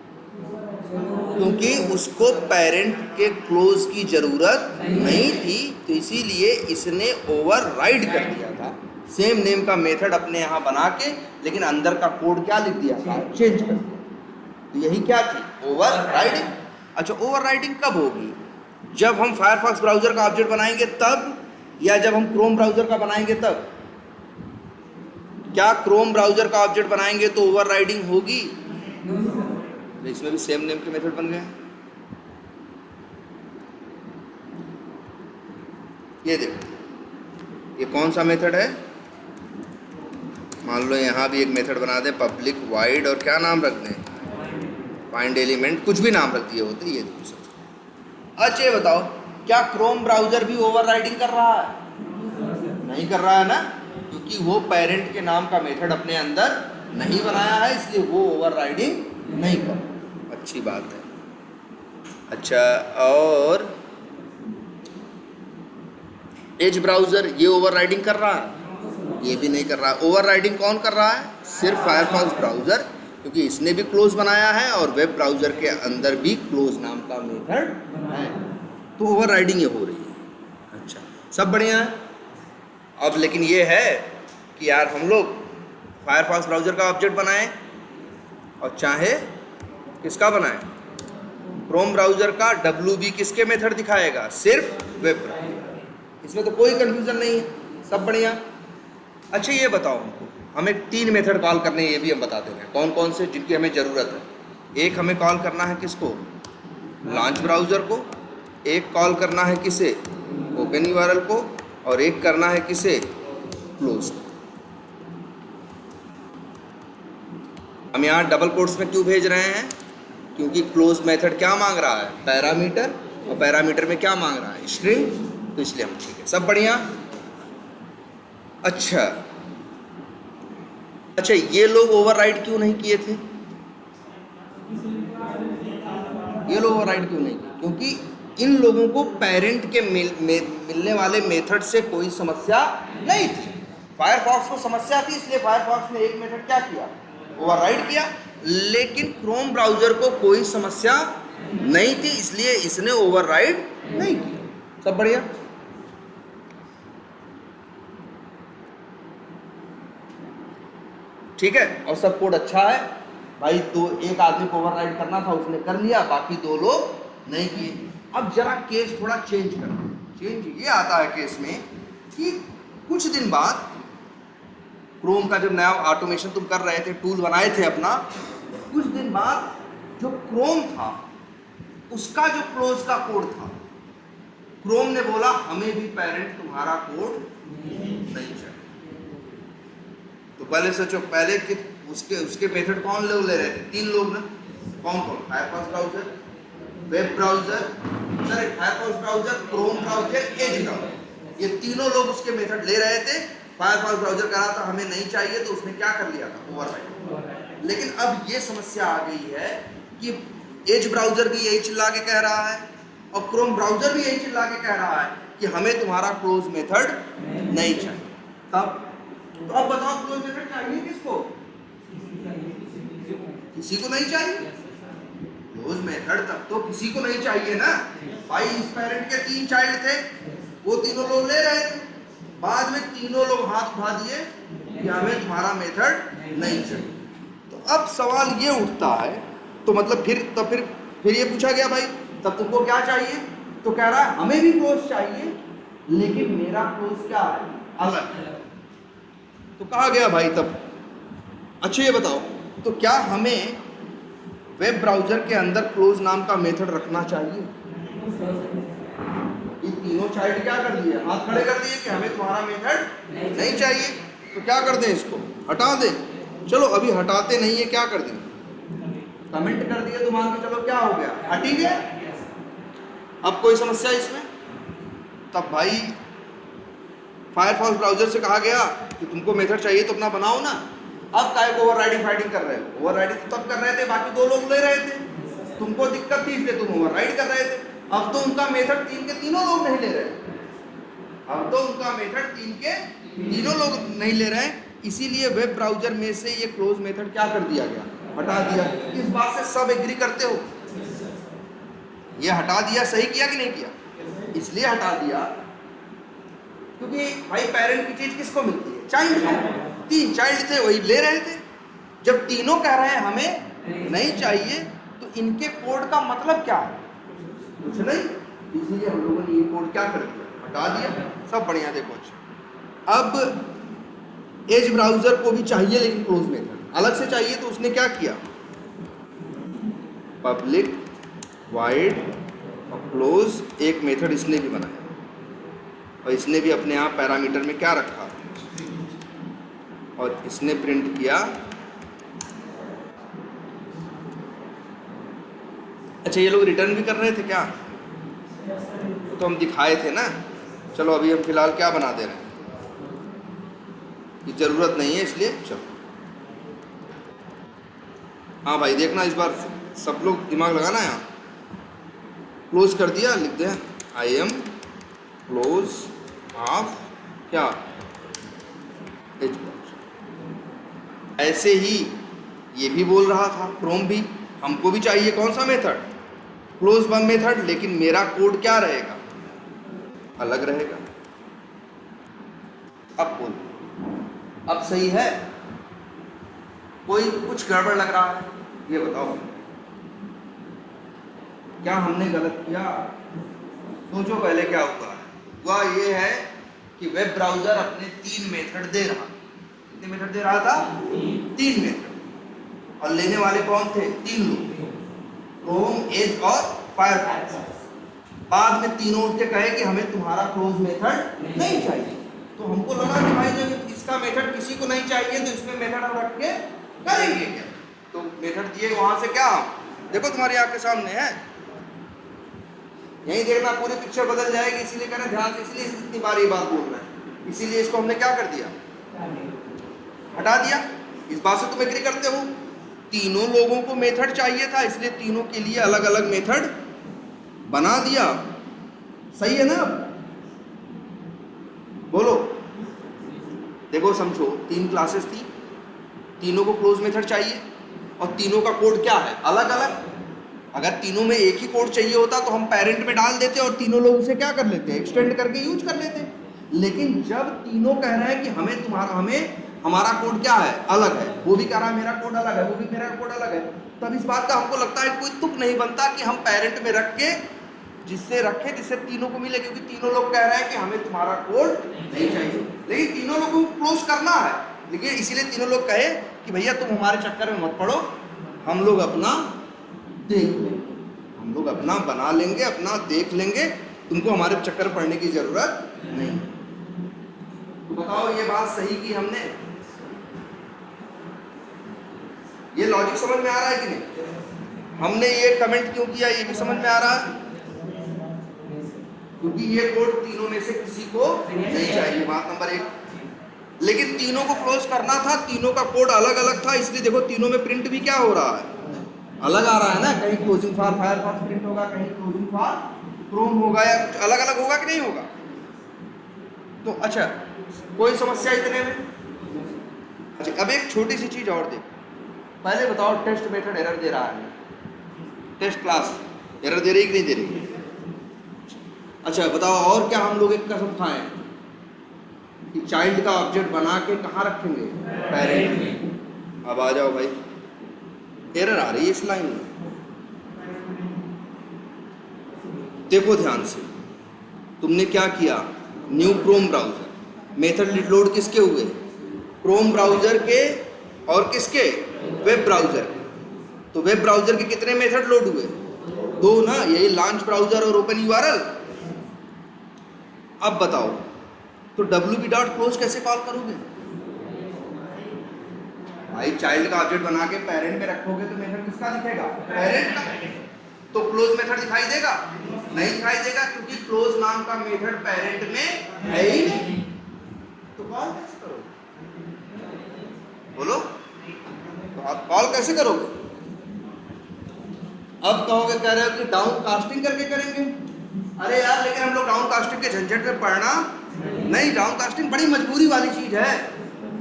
क्योंकि उसको पेरेंट के क्लोज की ज़रूरत नहीं थी, तो इसीलिए इसने ओवरराइड कर दिया था सेम नेम का मेथड अपने यहाँ बना के, लेकिन अंदर का कोड क्या लिख दिया था, चेंज कर दिया। तो यही क्या थी, ओवरराइडिंग। अच्छा, ओवरराइडिंग कब होगी, जब हम फायरफॉक्स ब्राउज़र का ऑब्जेक्ट बनाएंगे तब, या जब हम क्रोम ब्राउज़र का बनाएंगे तब? क्या क्रोम ब्राउज़र का ऑब्जेक्ट बनाएंगे तो ओवरराइडिंग होगी? तो इसमें भी सेम नेम के मेथड बन गए। ये देखो, ये कौन सा मेथड है, मान लो यहाँ भी एक मेथड बना दें, पब्लिक वाइड, और क्या नाम रख दें, फाइंड एलिमेंट, कुछ भी नाम रख दिए होते। ये देखो सब। अच्छा ये बताओ, क्या क्रोम ब्राउज़र भी ओवरराइडिंग कर रहा है? नहीं कर रहा है ना, क्योंकि वो पेरेंट के नाम का मेथड अपने अंदर नहीं बनाया है, इसलिए वो ओवरराइडिंग नहीं कर। अच्छी बात है। अच्छा, और एज ब्राउज़र ये ओवरराइडिंग कर रहा है? ये भी नहीं कर रहा है। ओवरराइडिंग कौन कर रहा है? सिर्फ फायरफॉक्स ब्राउज़र, क्योंकि इसने भी क्लोज बनाया है और वेब ब्राउज़र के अंदर भी क्लोज नाम का मेथड है, तो ओवरराइडिंग ये हो रही है। अच्छा, सब बढ़िया है। अब लेकिन ये है कि यार हम लोग फायरफॉक्स ब्राउज़र का ऑब्जेक्ट बनाएं और चाहे किसका बनाएं, क्रोम ब्राउज़र का, WB किसके मेथड दिखाएगा? सिर्फ वेब ब्राउज़र। इसमें तो कोई कंफ्यूजन नहीं है, सब बढ़िया। अच्छा ये बताओ हमको, हमें 3 मेथड कॉल करने हैं, ये भी हम बता दे रहे हैं कौन कौन से जिनकी हमें ज़रूरत है। एक हमें कॉल करना है किसको, लॉन्च ब्राउज़र को, एक कॉल करना है किसे, ओपन यूआरएल को, और एक करना है किसे, क्लोज को। हम यहाँ डबल कोट्स में क्यों भेज रहे हैं, क्योंकि क्लोज मेथड क्या मांग रहा है, पैरामीटर, और पैरामीटर में क्या मांग रहा है, स्ट्रिंग, तो इसलिए हम, ठीक है, सब बढ़िया। अच्छा, ये लोग ओवरराइड क्यों नहीं किए थे, ये लोग ओवरराइड क्यों नहीं किए? क्योंकि इन लोगों को पेरेंट के मिलने वाले मेथड से कोई समस्या नहीं थी। फायरफॉक्स को समस्या थी, इसलिए फायरफॉक्स ने एक मेथड क्या किया, ओवरराइड किया। लेकिन क्रोम ब्राउज़र को कोई समस्या नहीं थी, इसलिए इसने ओवरराइड नहीं किया। सब बढ़िया। ठीक है, और सब कोड अच्छा है भाई। तो एक आदमी को ओवरराइड करना था, उसने कर लिया, बाकी 2 लोग नहीं किए। अब जरा केस थोड़ा चेंज करते हैं। चेंज ये आता है केस में कि कुछ दिन बाद क्रोम का जब नया ऑटोमेशन तुम कर रहे थे, टूल बनाए थे अपना, कुछ दिन बाद जो क्रोम था उसका जो क्लोज का कोड था, क्रोम ने बोला हमें भी पेरेंट तुम्हारा कोड नहीं चाहिए। तो पहले सोचो, पहले कि उसके मेथड कौन लोग ले रहे थे, 3 लोग ना, कौन कौन, Firefox browser, web browser, Firefox browser, Chrome browser, Edge browser, ये तीनों लोग उसके मेथड ले रहे थे। फायरफॉक्स ब्राउज़र कह रहा था हमें नहीं चाहिए, तो उसने क्या कर लिया था, ओवरराइड। लेकिन अब ये समस्या आ गई है कि एज ब्राउज़र भी यही चिल्ला के कह रहा है और क्रोम ब्राउज़र भी यही चिल्ला के कह रहा है कि हमें तुम्हारा क्लोज मेथड नहीं चाहिए। तब तो अब बताओ, क्लोज मेथड चाहिए किसको? किसी को नहीं चाहिए। क्लोज मेथड तब तो किसी को नहीं चाहिए ना भाई। इस पेरेंट के 3 चाइल्ड थे, वो तीनों लोग ले रहे थे, बाद में तीनों लोग हाथ उठा दिए कि हमें तुम्हारा मेथड नहीं चाहिए। तो अब सवाल ये उठता है, तो मतलब फिर ये पूछा गया भाई तब तुमको क्या चाहिए, तो कह रहा है हमें भी क्लोज चाहिए, लेकिन मेरा क्लोज क्या है, अलग है। तो कहा गया भाई तब, अच्छा ये बताओ, तो क्या हमें वेब ब्राउज़र के अंदर क्लोज नाम का मेथड रखना चाहिए? ये तीनों चाइल्ड क्या कर दिए, हाथ खड़े कर दिए कि हमें तुम्हारा मेथड नहीं चाहिए। तो क्या कर दें, इसको हटा दें। चलो अभी हटाते नहीं है, क्या कर दें, कमेंट कर दिए तो मान के चलो क्या हो गया, हट ही गया। अब कोई समस्या इसमें? तब भाई फायरफॉक्स ब्राउजर से कहा गया कि तुमको मेथड चाहिए तो अपना बनाओ ना। अब काहे को ओवरराइडिंग फाइटिंग कर रहे हो? ओवरराइडिंग तो तब कर रहे थे बाकी 2 लोग ले रहे थे, तुमको दिक्कत थी इसलिए तुम ओवरराइड कर रहे थे। अब तो उनका मेथड 3 के तीनों लोग नहीं ले रहे, अब तो उनका मेथड 3 के तीनों लोग नहीं ले रहे हैं, इसीलिए वेब ब्राउजर में से ये क्लोज मेथड क्या कर दिया गया, हटा दिया। इस बात से सब एग्री करते हो? ये हटा दिया, सही किया कि नहीं किया? इसलिए हटा दिया क्योंकि भाई पेरेंट की चीज किसको मिलती है? चाइल्ड। 3 चाइल्ड थे वही ले रहे थे। जब तीनों कह रहे हैं हमें नहीं चाहिए तो इनके कोड का मतलब क्या है? कुछ नहीं, इसीलिए हम लोगों ने ये कोड क्या कर दिया, हटा दिया। सब बढ़िया। देखो अब एज ब्राउजर को भी चाहिए लेकिन क्लोज मेथड अलग से चाहिए, तो उसने क्या किया, पब्लिक वाइड और क्लोज एक मेथड इसने भी बनाया, और इसने भी अपने आप पैरामीटर में क्या रखा, और इसने प्रिंट किया। अच्छा ये लोग रिटर्न भी कर रहे थे क्या? तो हम दिखाए थे ना। चलो अभी हम फिलहाल क्या बना दे रहे हैं, ये जरूरत नहीं है इसलिए चलो। हाँ भाई देखना इस बार सब लोग दिमाग लगाना है। क्लोज कर दिया, लिख दे आई एम क्लोज ऑफ क्या एज ब्राउजर। ऐसे ही ये भी बोल रहा था, क्रोम भी हमको भी चाहिए कौन सा मेथड, क्लोज वन मेथड, लेकिन मेरा कोड क्या रहेगा, अलग रहेगा। अब बोल, अब सही है? कोई कुछ गड़बड़ लग रहा है? ये बताओ क्या हमने गलत किया? सोचो पहले क्या हुआ। हुआ ये है कि वेब ब्राउजर अपने 3 मेथड दे रहा। कितने मेथड दे रहा था? 3 मेथड, और लेने वाले कौन थे? 3 लोग, क्रोम, एज और फायरफॉक्स। बाद में तीनों उठ के कहे कि हमें तुम्हारा क्लोज मेथड नहीं चाहिए। तो हमको लगा कि भाई जब इसका मेथड किसी को नहीं चाहिए तो इसमें मेथड हम रख के करेंगे क्या? तो मेथड दिए वहां से क्या, देखो तुम्हारी आंख के सामने है, यही देखना पूरी पिक्चर बदल जाएगी। इसीलिए कह रहे ध्यान से, इसलिए इतनी बार ये बात बोल रहे हैं। इसीलिए इसको हमने क्या कर दिया, हटा दिया। इस बात से तुम एग्री करते हो? तीनों लोगों को मेथड चाहिए था, इसलिए तीनों के लिए अलग अलग मेथड बना दिया। सही है ना? बोलो। देखो समझो, 3 क्लासेस थी, तीनों को क्लोज मेथड चाहिए, और तीनों का कोड क्या है, अलग अलग। अगर तीनों में एक ही कोड चाहिए होता तो हम पेरेंट में डाल देते और तीनों लोग उसे क्या कर लेते, एक्सटेंड करके यूज कर लेते। लेकिन जब तीनों कह रहे हैं कि हमें हमारा कोड क्या है, अलग है, वो भी कह रहा है मेरा कोड अलग है, वो भी मेरा कोड अलग है, तब इस बात का हमको लगता है कोई तुक नहीं बनता कि हम पेरेंट में रख के जिससे तीनों को मिले, क्योंकि तीनों लोग कह रहे हैं कि हमें तुम्हारा कोड नहीं चाहिए, लेकिन तीनों लोगों को क्लोज करना है। लेकिन इसीलिए तीनों लोग कहे कि भैया तुम हमारे चक्कर में मत पड़ो, हम लोग अपना देख लेंगे, हम लोग अपना बना लेंगे, अपना देख लेंगे, तुमको हमारे चक्कर पड़ने की जरूरत नहीं। तो बताओ ये बात सही की हमने? ये लॉजिक समझ में आ रहा है कि नहीं? हमने ये कमेंट क्यों किया ये भी समझ में आ रहा है, क्योंकि ये कोड तीनों में से किसी को नहीं चाहिए, बात नंबर 1। लेकिन तीनों को क्लोज करना था, तीनों का कोड अलग अलग था, इसलिए देखो तीनों में प्रिंट भी क्या हो रहा है, अलग आ रहा है ना। कहीं क्लोजिंग फॉर फायरफॉक्स प्रिंट होगा, कहीं क्लोजिंग फॉर क्रोम होगा, या कुछ अलग अलग होगा कि नहीं होगा। तो अच्छा, कोई समस्या इतने में? अच्छा अब एक छोटी सी चीज और देखो, पहले बताओ टेस्ट मेथड एरर दे रहा है, टेस्ट क्लास एरर दे रही कि नहीं दे रही? अच्छा बताओ और क्या हम लोग एक कसम खाएं कि चाइल्ड का ऑब्जेक्ट बना के कहाँ रखेंगे, पेरेंट में। अब आ जाओ भाई, एरर आ रही है इस लाइन में, देखो ध्यान से। तुमने क्या किया, new Chrome browser, method load किसके हुए, क्रोम ब्राउजर के और किसके, वेब ब्राउजर के। तो वेब ब्राउजर के कितने मेथड लोड हुए, 2 ना, यही लॉन्च ब्राउजर और ओपन यूआरएल। अब बताओ तो wp.close कैसे कॉल करोगे भाई? चाइल्ड का ऑब्जेक्ट बना के पेरेंट में रखोगे तो मेथड किसका दिखेगा, पेरेंट का। तो क्लोज मेथड दिखाई देगा, नहीं दिखाई देगा क्योंकि क्लोज नाम का मेथड पेरेंट में है ही नहीं। तो कॉल कैसे करोगे? बोलो, तो आप कॉल कैसे करोगे? अब कहोगे, कह रहे हो कि डाउन कास्टिंग करके करेंगे। अरे यार, लेकिन हम लोग डाउन कास्टिंग के झंझट में पड़ना नहीं। डाउन कास्टिंग बड़ी मजबूरी वाली चीज है।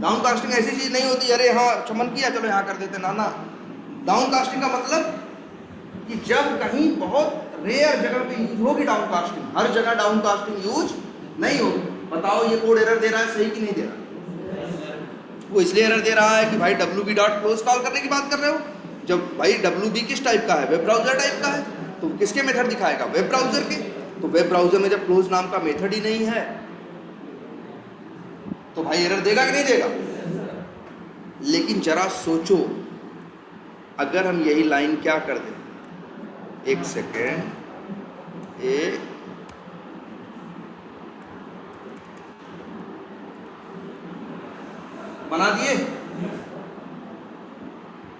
डाउन कास्टिंग ऐसी चीज नहीं होती अरे हाँ चमन किया चलो यहाँ कर देते, ना ना। डाउन कास्टिंग का मतलब कि जब कहीं बहुत रेयर जगह पे यूज होगी डाउन कास्टिंग, हर जगह डाउन कास्टिंग यूज नहीं होगी। बताओ ये कोड एरर दे रहा है सही कि नहीं दे रहा? वो इसलिए एरर दे रहा है कि भाई WB डॉट क्लोज कॉल करने की बात कर रहे हो। जब भाई WB किस टाइप का है? वेब ब्राउजर टाइप का है, तो किसके मेथड दिखाएगा? वेब ब्राउजर के। तो वेब ब्राउजर में जब क्लोज नाम का मेथड ही नहीं है तो भाई एरर देगा कि नहीं देगा? लेकिन जरा सोचो, अगर हम यही लाइन क्या कर दें, एक सेकेंड, बना दिए।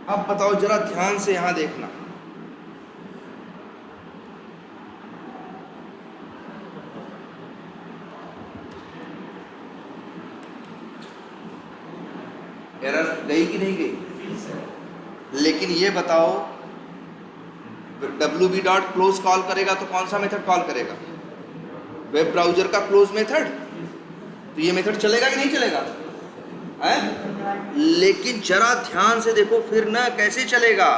अब बताओ जरा ध्यान से यहां देखना, एरर गई कि नहीं गई? लेकिन ये बताओ WB डॉट क्लोज कॉल करेगा तो कौन सा मेथड कॉल करेगा? वेब ब्राउजर का क्लोज मेथड। तो ये मेथड चलेगा कि नहीं चलेगा? है? लेकिन जरा ध्यान से देखो फिर ना, कैसे चलेगा?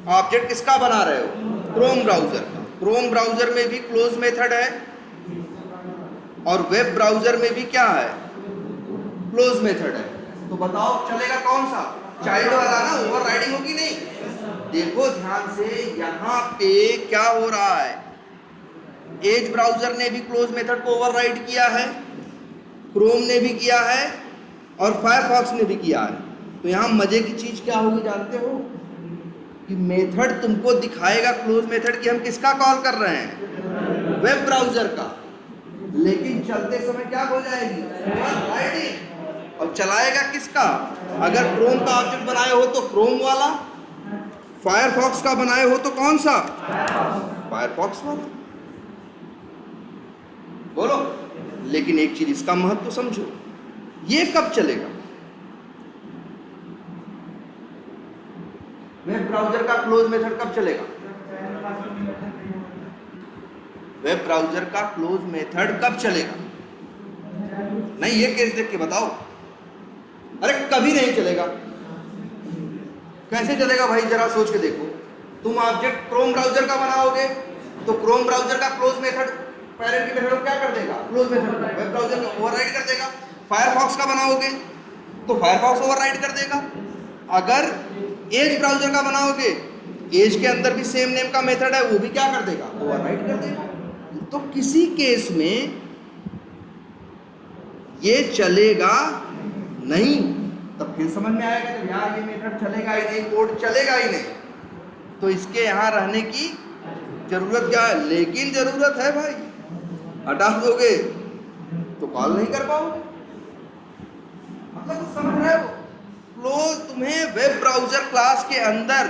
ऑब्जेक्ट किसका बना रहे हो? क्रोम ब्राउजर का। क्रोम ब्राउजर में भी क्लोज मेथड है और वेब ब्राउजर में भी क्या है? क्लोज मेथड है। तो बताओ चलेगा कौन सा? चाइल्ड वाला ना, ओवरराइडिंग होगी नहीं। देखो ध्यान से, यहां पे क्या हो रहा है? एज ब्राउजर ने भी क्लोज मेथड को ओवरराइड किया है, क्रोम ने भी किया है और फायरफॉक्स ने भी किया है। तो यहां मजे की चीज क्या होगी जानते हो? कि मेथड तुमको दिखाएगा क्लोज मेथड की हम किसका कॉल कर रहे हैं? वेब ब्राउजर का। लेकिन चलते समय क्या हो जाएगी? ओवरराइडिंग। और चलाएगा किसका? अगर क्रोम का ऑब्जेक्ट बनाए हो तो क्रोम वाला, फायरफॉक्स का बनाए हो तो कौन सा? फायरफॉक्स वाला। बोलो। लेकिन एक चीज इसका महत्व समझो, ये कब चलेगा? वेब ब्राउजर का क्लोज मेथड कब चलेगा? वेब ब्राउजर का क्लोज मेथड कब चलेगा? नहीं, ये केस देख के बताओ। अरे कभी नहीं चलेगा। कैसे चलेगा भाई? जरा सोच के देखो। तुम ऑब्जेक्ट क्रोम ब्राउजर का बनाओगे तो क्रोम ब्राउजर का क्लोज मेथड पेरेंट के मेथड को क्या कर देगा? क्लोज मेथड वेब ब्राउजर को ओवरराइड कर देगा। फायरफॉक्स का बनाओगे तो फायरफॉक्स ओवरराइड कर देगा। अगर एज ब्राउजर का बनाओगे, एज के अंदर भी सेम नेम का मेथड है, वो भी क्या कर देगा? ओवरराइड कर देगा। तो किसी केस में ये चलेगा नहीं। तब फिर समझ में आएगा कि यार ये मेथड चलेगा ही नहीं, कोड चलेगा ही नहीं, तो इसके यहां रहने की जरूरत क्या है? लेकिन जरूरत है भाई। हटा दोगे तो कॉल नहीं कर पाओगे। मतलब समझ रहे हो? क्लोज, तुम्हें वेब ब्राउजर क्लास के अंदर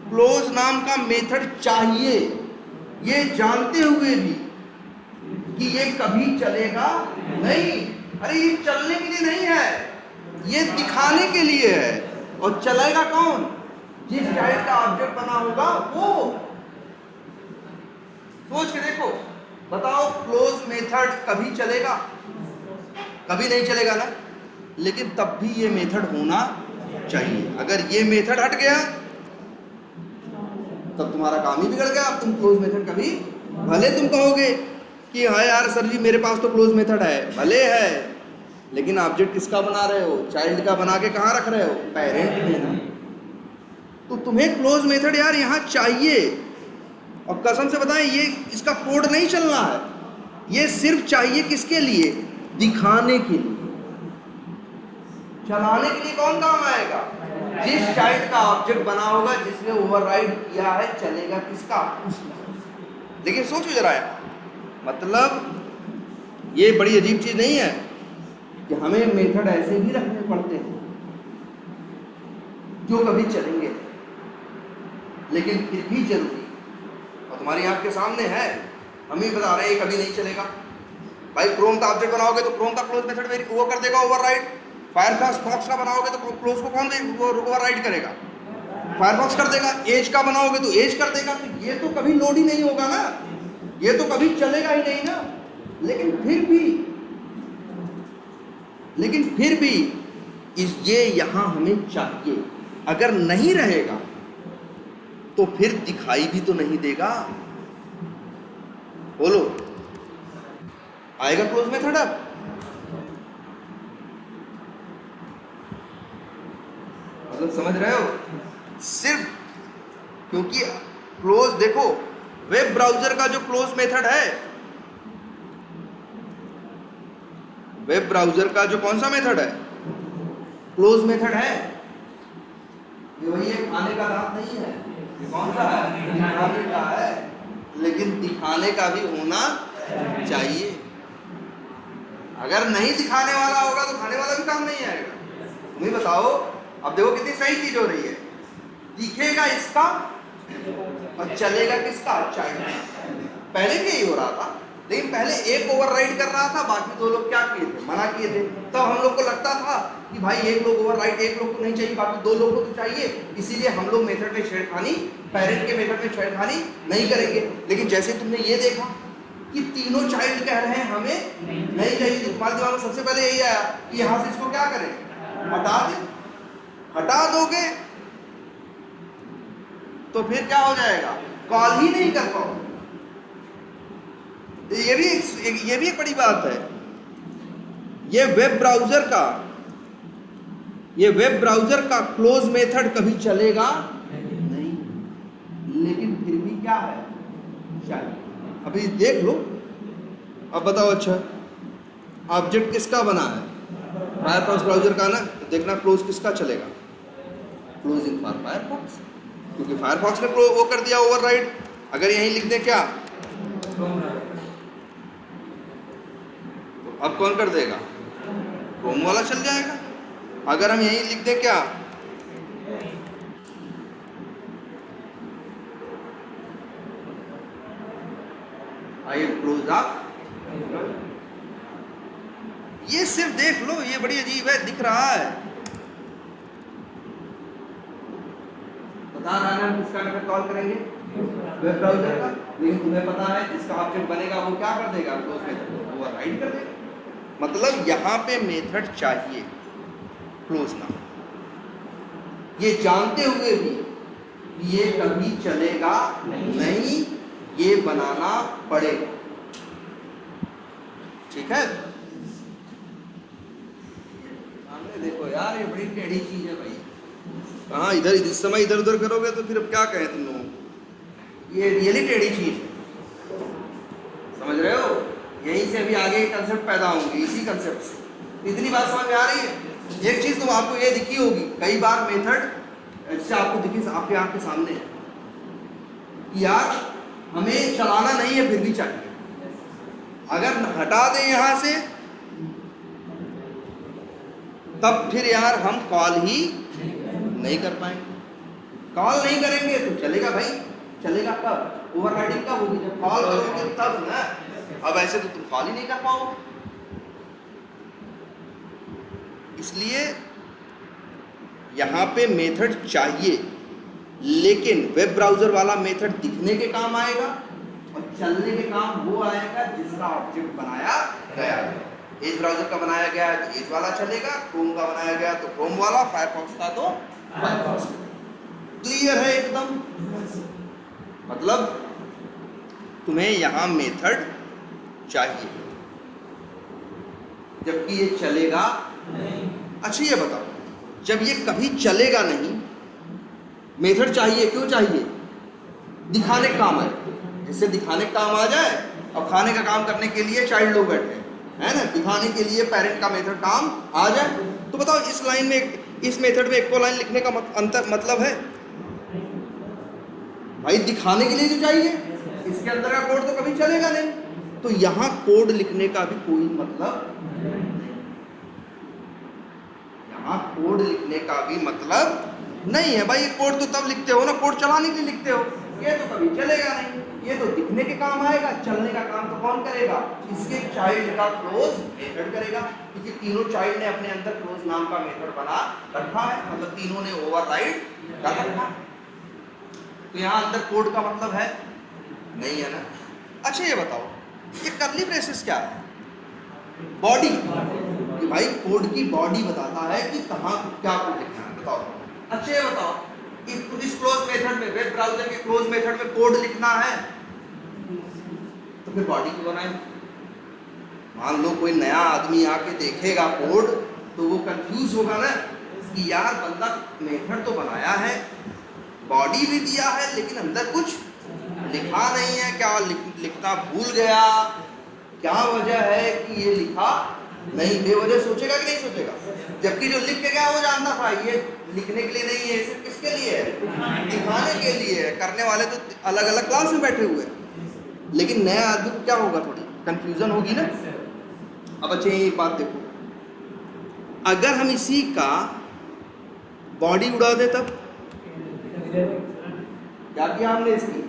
क्लोज नाम का मेथड चाहिए, ये जानते हुए भी कि ये कभी चलेगा नहीं। अरे ये चलने के लिए नहीं है, ये दिखाने के लिए है। और चलेगा कौन? जिस चाइल्ड का ऑब्जेक्ट बना होगा वो। सोच के देखो, बताओ क्लोज मेथड कभी चलेगा? कभी नहीं चलेगा ना। लेकिन तब भी ये मेथड होना चाहिए। अगर ये मेथड हट गया तब तुम्हारा काम ही बिगड़ गया। अब तुम क्लोज मेथड कभी, भले तुम कहोगे कि हाँ यार सर जी मेरे पास तो क्लोज मेथड है, भले है, लेकिन ऑब्जेक्ट किसका बना रहे हो? चाइल्ड का बना के कहाँ रख रहे हो? पेरेंट में ना। तो तुम्हें क्लोज मेथड यार यहाँ चाहिए। और कसम से बताएं, ये इसका कोड नहीं चलना है, ये सिर्फ चाहिए किसके लिए? दिखाने के लिए। चलाने के लिए कौन काम आएगा? जिस चाइल्ड का ऑब्जेक्ट बना होगा, जिसने ओवरराइड किया है, चलेगा किसका? उसका। लेकिन सोचो जरा यार, मतलब ये बड़ी अजीब चीज नहीं है कि हमें मेथड ऐसे भी रखने पड़ते हैं जो कभी चलेंगे, लेकिन फिर भी जरूरी। और हमारी आंख के सामने है, हम ही बता रहे हैं ये कभी नहीं चलेगा। भाई क्रोम का ऑब्जेक्ट बनाओगे तो क्रोम का क्लोज मेथड वो कर देगा ओवरराइड। फायरफॉक्स का बनाओगे तो क्लोज को कौन ओवरराइड करेगा? फायरफॉक्स कर देगा। एज का बनाओगे तो एज कर देगा। तो ये तो कभी लोड ही नहीं होगा ना, ये तो कभी चलेगा ही नहीं ना। लेकिन फिर भी ये यहां हमें चाहिए। अगर नहीं रहेगा तो फिर दिखाई भी तो नहीं देगा। बोलो, आएगा क्लोज मेथड? अब मतलब समझ रहे हो? सिर्फ क्योंकि क्लोज, देखो वेब ब्राउजर का जो क्लोज मेथड है, वेब ब्राउजर का जो कौन सा मेथड है, क्लोज मेथड है, ये वही है। खाने का दांत नहीं है, ये कौन सा है? दिखाने का है। लेकिन दिखाने का भी होना चाहिए। अगर नहीं दिखाने वाला होगा तो खाने वाला भी काम नहीं आएगा। तुम ही बताओ। अब देखो कितनी सही चीज हो रही है, दिखेगा इसका और चलेगा किसका? चाइल्ड। पहले भी यही हो रहा था, लेकिन पहले एक ओवरराइड कर रहा था, बाकी दो लोग क्या किए थे? मना किए थे। तब हम लोग को लगता था कि भाई एक लोग ओवरराइड, एक लोग को नहीं चाहिए, बाकी दो लोग को तो चाहिए, इसीलिए हम लोग मेथड में छेड़खानी, पेरेंट के मेथड में छेड़खानी नहीं करेंगे। लेकिन जैसे तुमने ये देखा कि तीनों चाइल्ड कह रहे हैं हमें नहीं चाहिए, तो तुम्हारे दिमाग में सबसे पहले यही आया कि यहाँ से इसको क्या करें? हटा दें। हटा दोगे तो फिर क्या हो जाएगा? कॉल ही नहीं कर पाओगे। ये भी एक बड़ी बात है। ये वेब ब्राउजर का क्लोज मेथड कभी चलेगा नहीं, लेकिन फिर भी क्या है? चाहिए। अभी देख लो। अब बताओ, अच्छा ऑब्जेक्ट किसका बना है? फायरफॉक्स ब्राउजर का ना। तो देखना क्लोज किसका चलेगा? क्लोज इन फॉर फायरफॉक्स, क्योंकि फायरफॉक्स ने वो कर दिया ओवरराइड। अगर यहीं लिख दें क्या, तो अब कौन कर देगा? क्रोम वाला चल जाएगा। अगर हम यहीं लिख दें क्या, आई क्लोज अप, ये सिर्फ देख लो, ये बड़ी अजीब है, दिख रहा है। बता रहा है हम किसका मेथड कॉल करेंगे? वेब ब्राउजर का। लेकिन तुम्हें पता है जिसका ऑब्जेक्ट बनेगा वो क्या कर देगा? क्लोज मेथड ओवरराइड कर देगा। मतलब यहाँ पे मेथड चाहिए, क्लोज ना। ये जानते हुए भी ये कभी चलेगा नहीं, ये बनाना पड़ेगा। ठीक है? सामने देखो यार, ये बड़ी टेढ़ी चीज है भाई। हाँ, इधर इस समय इधर उधर करोगे तो फिर अब क्या कहें तुम लोगों को? ये रियली टेढ़ी चीज है। समझ रहे हो? यहीं से अभी आगे कंसेप्ट पैदा होंगे, इसी कंसेप्ट से। इतनी बात समझ में आ रही है? एक चीज तो आपको ये दिखी होगी, कई बार मेथड ऐसे आपको दिखी, आपके आंख के सामने है कि यार हमें चलाना नहीं है, फिर भी चाहिए। अगर हटा दें यहां से, तब फिर यार हम कॉल ही नहीं कर पाएंगे। कॉल नहीं करेंगे तो चलेगा भाई। चलेगा कब? ओवरराइडिंग कब होगी? जब कॉल करोगे तब ना। अब ऐसे तो तुम कॉल ही नहीं कर पाओगे। इसलिए यहां पे मेथड चाहिए, लेकिन वेब ब्राउजर वाला मेथड दिखने के काम आएगा और चलने के काम वो आएगा जिसका ऑब्जेक्ट बनाया गया है। एज ब्राउजर का बनाया गया है तो एज वाला चलेगा, क्रोम का बनाया गया तो क्रोम वाला, फायरफॉक्स का तो फायरफॉक्स। क्लियर है एकदम? मतलब तुम्हें यहां मेथड चाहिए, जबकि ये चलेगा नहीं। अच्छा ये बताओ, जब ये कभी चलेगा नहीं, मेथड चाहिए, क्यों चाहिए? दिखाने का काम आए, जिससे दिखाने का काम आ जाए। अब खाने का काम करने के लिए चाइल्ड लोग बैठे हैं ना, दिखाने के लिए पेरेंट का मेथड काम आ जाए। तो बताओ इस लाइन में, इस मेथड में एक लाइन लिखने का मतलब है भाई, दिखाने के लिए जो चाहिए। इसके अंदर का कोड तो कभी चलेगा नहीं, तो यहां कोड लिखने का भी कोई मतलब नहीं। यहां कोड लिखने का भी मतलब नहीं है भाई। कोड तो तब लिखते हो ना, कोड चलाने के लिए लिखते हो, ये तो कभी चलेगा नहीं। ये तो दिखने के काम आएगा, चलने का काम तो कौन करेगा? इसके चाइल्ड का क्लोज मेथड करेगा, क्योंकि तीनों चाइल्ड ने अपने अंदर क्लोज नाम का मेथड बना रखा है, मतलब तीनों ने ओवरराइड कर रखा है। तो यहाँ अंदर कोड का मतलब है नहीं है ना। अच्छा ये बताओ, ये कर्ली ब्रेसेस क्या है? बॉडी, कि भाई कोड की बॉडी बताता है कि कहाँ क्या कोड लिखना है। बताओ, अच्छा ये बताओ, इस क्लोज मेथड में, वेब ब्राउज़र के क्लोज मेथड में कोड लिखना है तो फिर बॉडी क्यों बनाए? मान लो कोई नया आदमी आके देखेगा कोड तो वो कंफ्यूज होगा ना कि यार बंदा मेथड तो बनाया है, बॉडी भी दिया है, लेकिन अंदर कुछ लिखा नहीं है, क्या लिखना भूल गया, क्या वजह है कि ये लिखा नहीं? बेवजह सोचेगा कि नहीं सोचेगा? जबकि जो लिख के गया वो जानता था ये लिखने के लिए नहीं है, सिर्फ किसके लिए है? दिखाने के लिए है। करने वाले तो अलग अलग क्लास में बैठे हुए हैं, लेकिन नया आदमी को क्या होगा? थोड़ी कंफ्यूजन होगी ना। अब अच्छा एक बात देखो, अगर हम इसी का बॉडी उड़ा दे तब क्या किया हमने? इसकी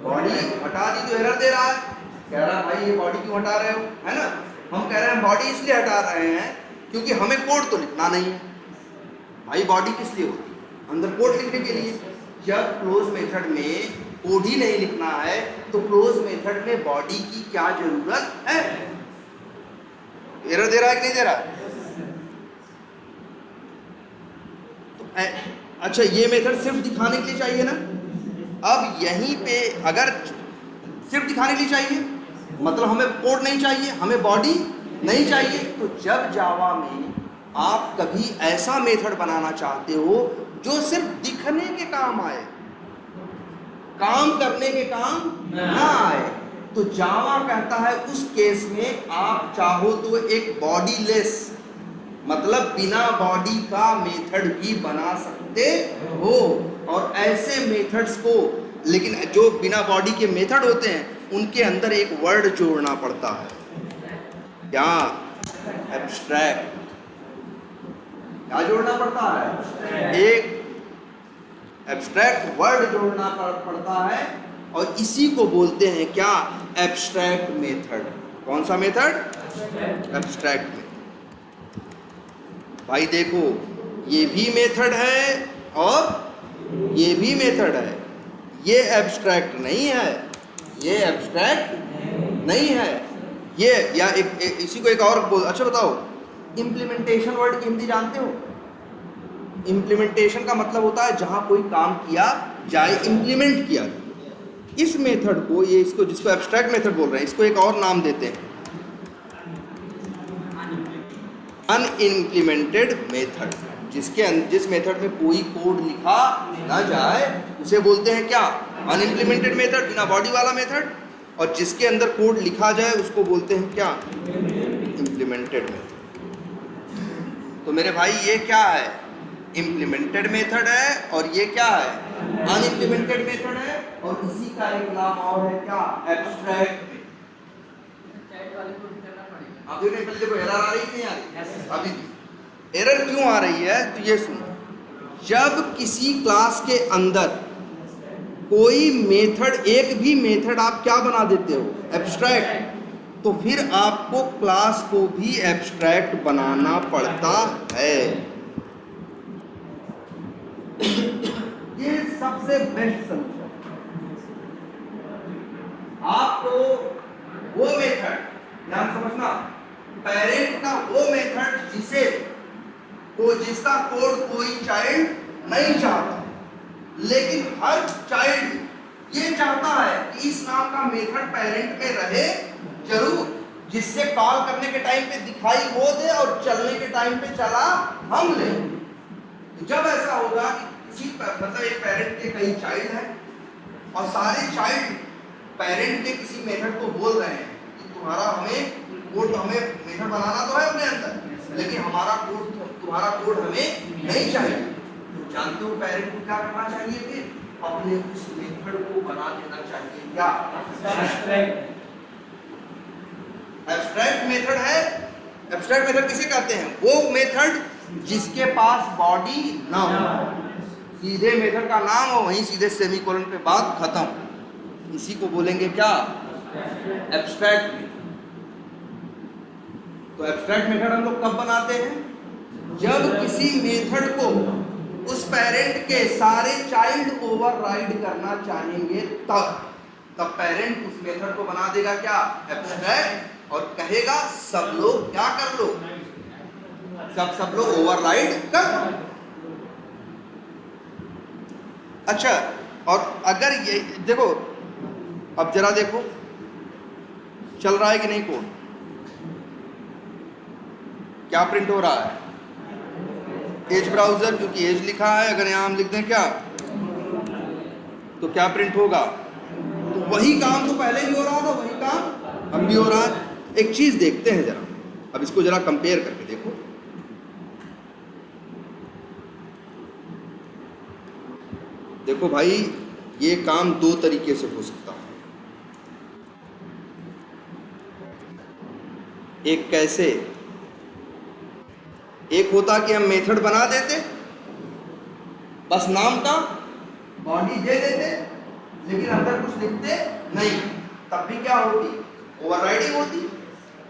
बॉडी हटा दी तो एरर दे रहा है, कह रहा है भाई ये बॉडी क्यों हटा रहे हो, है ना। हम कह रहे हैं बॉडी इसलिए हटा रहे हैं क्योंकि हमें कोड तो लिखना नहीं है। भाई बॉडी किस लिए होती है? अंदर कोड लिखने के लिए। जब क्लोज मेथड में कोड ही नहीं लिखना है तो क्लोज मेथड में बॉडी की क्या जरूरत है? एरर दे रहा है कि नहीं दे रहा है? तो अच्छा ये मेथड सिर्फ दिखाने के लिए चाहिए ना। अब यहीं पे अगर सिर्फ दिखाने के लिए चाहिए, मतलब हमें कोड नहीं चाहिए, हमें बॉडी नहीं चाहिए, तो जब जावा में आप कभी ऐसा मेथड बनाना चाहते हो जो सिर्फ दिखने के काम आए, काम करने के काम ना आए, तो जावा कहता है उस केस में आप चाहो तो एक बॉडी लेस, मतलब बिना बॉडी का मेथड भी बना सकते हो। और ऐसे मेथड्स को, लेकिन जो बिना बॉडी के मेथड होते हैं उनके अंदर एक वर्ड जोड़ना पड़ता है, क्या? एब्स्ट्रैक्ट। क्या जोड़ना पड़ता है? एक एब्स्ट्रैक्ट वर्ड जोड़ना पड़ता है, और इसी को बोलते हैं क्या? Abstract method. कौन सा मेथड? Abstract method. भाई देखो, ये भी मेथड है और ये भी मेथड है, ये एब्स्ट्रैक्ट नहीं है, ये एब्स्ट्रैक्ट नहीं है। ये या इसी को एक और बोल। अच्छा बताओ, इम्प्लीमेंटेशन वर्ड की हिंदी जानते हो? इम्प्लीमेंटेशन का मतलब होता है जहां कोई काम किया जाए, इम्प्लीमेंट किया जाए। इस मेथड को, ये इसको जिसको एब्स्ट्रैक्ट मेथड बोल रहे हैं, इसको एक और नाम देते हैं, अनइम्प्लीमेंटेड मेथड। जिस मेथड में कोई कोड लिखा ना जाए उसे बोलते हैं क्या? अनइम्प्लीमेंटेड मेथड, बिना बॉडी वाला मेथड। और जिसके अंदर कोड लिखा जाए उसको बोलते हैं क्या? Implemented method. तो मेरे भाई ये क्या है? इम्प्लीमेंटेड मेथड है, और ये क्या है? अनइम्प्लीमेंटेड मेथड है। और इसी का एक नाम और है क्या? एब्स्ट्रैक्ट। आप देखो पहले देखो एरर आ रही थी यार, अभी एरर क्यों आ रही है? तो ये सुनो, जब किसी क्लास के अंदर कोई मेथड, एक भी मेथड आप क्या बना देते हो? एब्स्ट्रैक्ट, तो फिर आपको क्लास को भी एब्स्ट्रैक्ट बनाना पड़ता है। ये सबसे बेस्ट सॉल्यूशन। आपको वो मेथड, ध्यान समझना, पेरेंट का वो मेथड जिसका कोड कोई चाइल्ड नहीं चाहता, लेकिन हर चाइल्ड ये चाहता है कि इस नाम का मेथड पेरेंट में रहे जरूर, जिससे कॉल करने के टाइम पे दिखाई वो दे और चलने के टाइम पे चला हम ले। जब ऐसा होगा कि किसी मतलब एक पेरेंट के कई चाइल्ड हैं और सारे चाइल्ड पेरेंट के किसी मेथड को बोल रहे हैं कि तुम्हारा हमें कोड, हमें मेथड बनाना तो है अपने अंदर, लेकिन हमारा कोड, तुम्हारा कोड हमें नहीं चाहिए, तो जानते हो पेरेंट को क्या करना चाहिए? फिर अपने उस मेथड को बना देना चाहिए। क्या? एब्स्ट्रैक्ट मेथड है। एब्स्ट्रैक्ट मेथड किसे कहते हैं? वो मेथड जिसके पास बॉडी ना हो, सीधे मेथड का नाम हो, वहीं सीधे सेमीकोलन पे बात खत्म। इसी को बोलेंगे क्या? Abstract method. तो एब्स्ट्रैक्ट मेथड हम लोग कब बनाते हैं? जब किसी मेथड को उस पेरेंट के सारे चाइल्ड ओवरराइड करना चाहेंगे तब पेरेंट उस मेथड को बना देगा क्या? एब्स्ट्रैक्ट, और कहेगा सब लोग क्या कर लो, सब लोग ओवरराइड कर लो। अच्छा, और अगर ये देखो, अब जरा देखो चल रहा है कि नहीं कोड, क्या प्रिंट हो रहा है? एज ब्राउजर, क्योंकि एज लिखा है। अगर यहां हम लिख दें क्या, तो क्या प्रिंट होगा? तो वही काम तो पहले भी हो रहा था, वही काम अब भी हो रहा है। एक चीज देखते हैं जरा, अब इसको जरा कंपेयर करके देखो। देखो भाई, ये काम दो तरीके से हो सकता है। एक कैसे? एक होता कि हम मेथड बना देते, बस नाम का बॉडी दे देते, लेकिन अंदर कुछ लिखते नहीं, तब भी क्या होती? ओवरराइडिंग होती।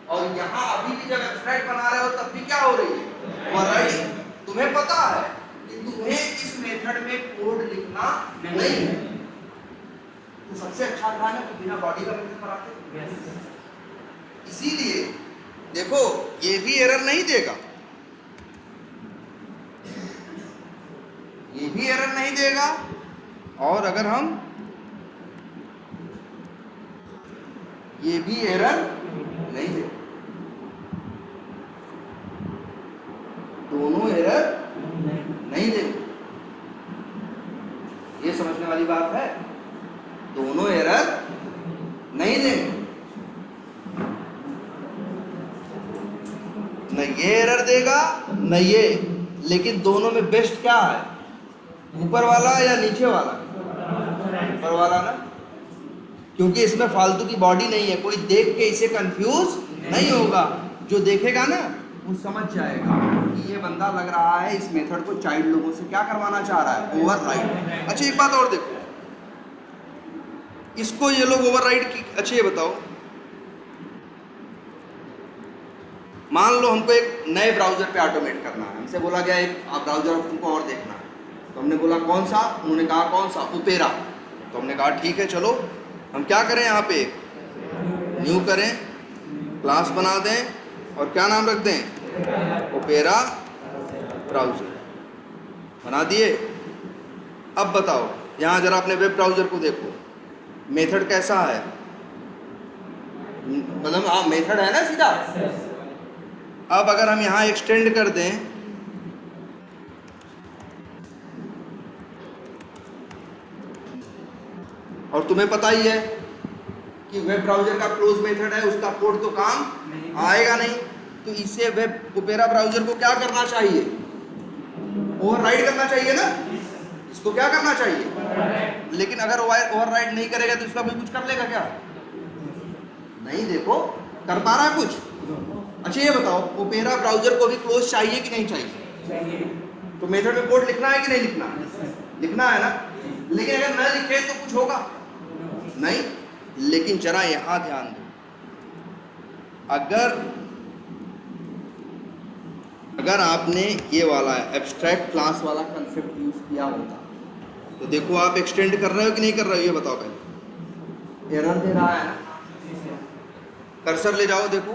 और यहां अभी भी जब एब्स्ट्रैक्ट बना रहे हो तब भी क्या हो रही है? ओवरराइडिंग। तुम्हें पता है कि तुम्हें इस मेथड में कोड लिखना नहीं है, तो सबसे अच्छा काम है कि बिना बॉडी का मेथड बनाते। इसीलिए देखो, ये भी एरर नहीं देगा, ये भी एरर नहीं देगा, और अगर हम ये भी एरर नहीं देगा, दोनों एरर नहीं देंगे। ये समझने वाली बात है, दोनों एरर नहीं देंगे। न ये एरर देगा न ये, लेकिन दोनों में बेस्ट क्या है? ऊपर वाला या नीचे वाला? ऊपर वाला ना, क्योंकि इसमें फालतू की बॉडी नहीं है। कोई देख के इसे कंफ्यूज नहीं होगा, जो देखेगा ना वो समझ जाएगा कि ये बंदा लग रहा है इस मेथड को चाइल्ड लोगों से क्या करवाना चाह रहा है? ओवरराइड। अच्छा, एक बात और देखो, इसको ये लोग ओवरराइड की। अच्छा ये बताओ, मान लो हमको एक नए ब्राउजर पे ऑटोमेट करना है, हमसे बोला गया एक ब्राउजर तुमको और देखना है, तो हमने बोला कौन सा? उन्होंने कहा कौन सा? ओपेरा। तो हमने कहा ठीक है, चलो हम क्या करें, यहाँ पे न्यू करें, क्लास बना दें और क्या नाम रख दें? Opera browser. बना दिए। अब बताओ, यहाँ जरा अपने वेब ब्राउजर को देखो, मेथड कैसा है? मतलब हाँ, मेथड है ना सीधा। अब अगर हम यहाँ एक्सटेंड कर दें, और तुम्हें पता ही है कि वेब ब्राउजर का क्लोज मेथड है, उसका कोड तो काम आएगा नहीं, तो इसे वेब ओपेरा ब्राउजर को क्या करना चाहिए? ओवरराइड करना चाहिए ना। इसको क्या करना चाहिए? लेकिन अगर ओवरराइड नहीं करेगा तो इसका कोई कुछ कर लेगा क्या? नहीं। देखो, कर पा रहा है कुछ? अच्छा ये बताओ, ओपेरा ब्राउजर को भी क्लोज चाहिए कि नहीं चाहिए? तो मेथड में कोड लिखना है कि नहीं लिखना? लिखना है ना। लेकिन अगर न लिखे तो कुछ होगा नहीं। लेकिन जरा यहां ध्यान दो, अगर आपने ये वाला एब्स्ट्रैक्ट क्लास वाला कंसेप्ट यूज किया होता, तो देखो आप एक्सटेंड कर रहे हो कि नहीं कर रहे हो? ये बताओ पहले। एरर दे रहा है ना। कर्सर ले जाओ, देखो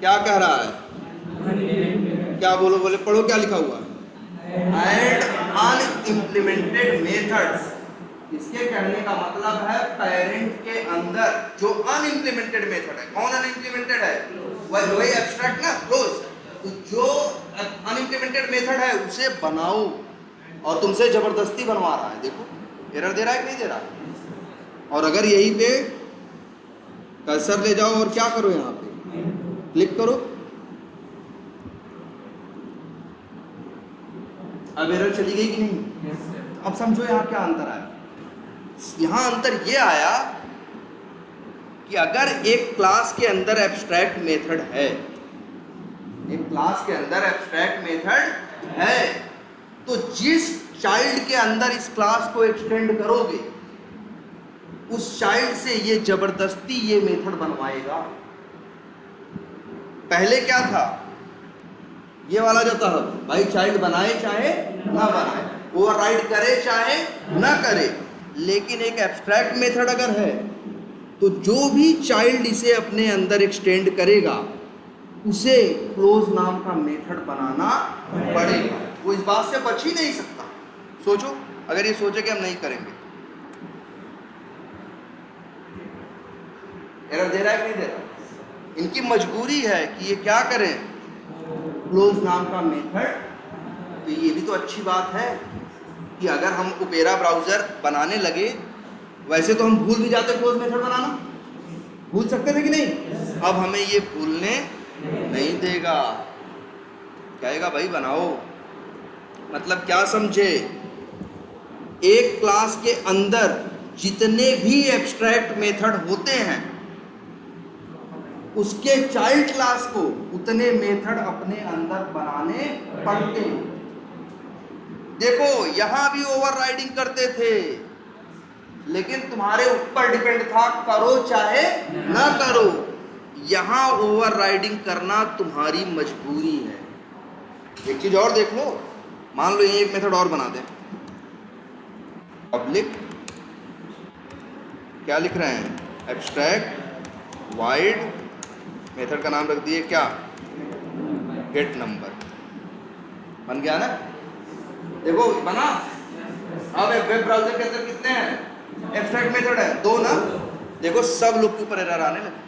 क्या कह रहा है? क्या बोले पढ़ो, क्या लिखा हुआ है? Add unimplemented methods. इसके कहने का मतलब है पेरेंट के अंदर जो अनइम्प्लीमेंटेड मेथड है। कौन अनइम्प्लीमेंटेड है? वही एब्स्ट्रैक्ट ना, क्लोज। तो जो अनइम्प्लीमेंटेड मेथड है उसे बनाओ, और तुमसे जबरदस्ती बनवा रहा है। देखो एरर दे रहा है कि नहीं दे रहा? और अगर यहीं पे कर्सर ले जाओ और क्या करो, यहाँ पे क्लिक करो, अब एरर चली गई कि नहीं? अब समझो यहाँ क्या अंतर आया। यहाँ अंतर ये आया कि अगर एक क्लास के अंदर एब्स्ट्रैक्ट मेथड है, एक क्लास के अंदर एब्स्ट्रैक्ट मेथड है, तो जिस चाइल्ड के अंदर इस क्लास को एक्सटेंड करोगे उस चाइल्ड से ये जबरदस्ती ये मेथड बनवाएगा। पहले क्या था, ये वाला जो था भाई, चाइल्ड बनाए चाहे ना बनाए, ओवरराइड करे चाहे ना करे, लेकिन एक एब्स्ट्रैक्ट मेथड अगर है तो जो भी चाइल्ड इसे अपने अंदर एक्सटेंड करेगा उसे क्लोज नाम का मेथड बनाना पड़ेगा। वो इस बात से बच ही नहीं सकता। सोचो, अगर ये सोचे कि हम नहीं करेंगे, एरर दे रहा है कि नहीं दे रहा? इनकी मजबूरी है कि ये क्या करें, क्लोज नाम का मेथड। तो ये भी तो अच्छी बात है कि अगर हम ओपेरा ब्राउज़र बनाने लगे, वैसे तो हम भूल भी जाते क्लोज मेथड बनाना, भूल सकते थे कि नहीं? अब हमें ये भूलने नहीं देगा, कहेगा भाई बनाओ। मतलब क्या समझे, एक क्लास के अंदर जितने भी एब्स्ट्रैक्ट मेथड होते हैं उसके चाइल्ड क्लास को उतने मेथड अपने अंदर बनाने पड़ते हैं। देखो यहां भी ओवरराइडिंग करते थे, लेकिन तुम्हारे ऊपर डिपेंड था, करो चाहे ना करो। यहां ओवरराइडिंग करना तुम्हारी मजबूरी है। एक चीज और देख लो, मान लो ये एक मेथड और बना दें, पब्लिक क्या लिख रहे हैं, एब्स्ट्रैक्ट वाइड, मेथड का नाम रख दिए क्या, गेट नंबर। बन गया ना? देखो बना। अब वेब ब्राउज़र के अंदर कितने हैं एब्स्ट्रैक्ट मेथड है, 2 ना? देखो सब लोग के ऊपर एरर आने लगे,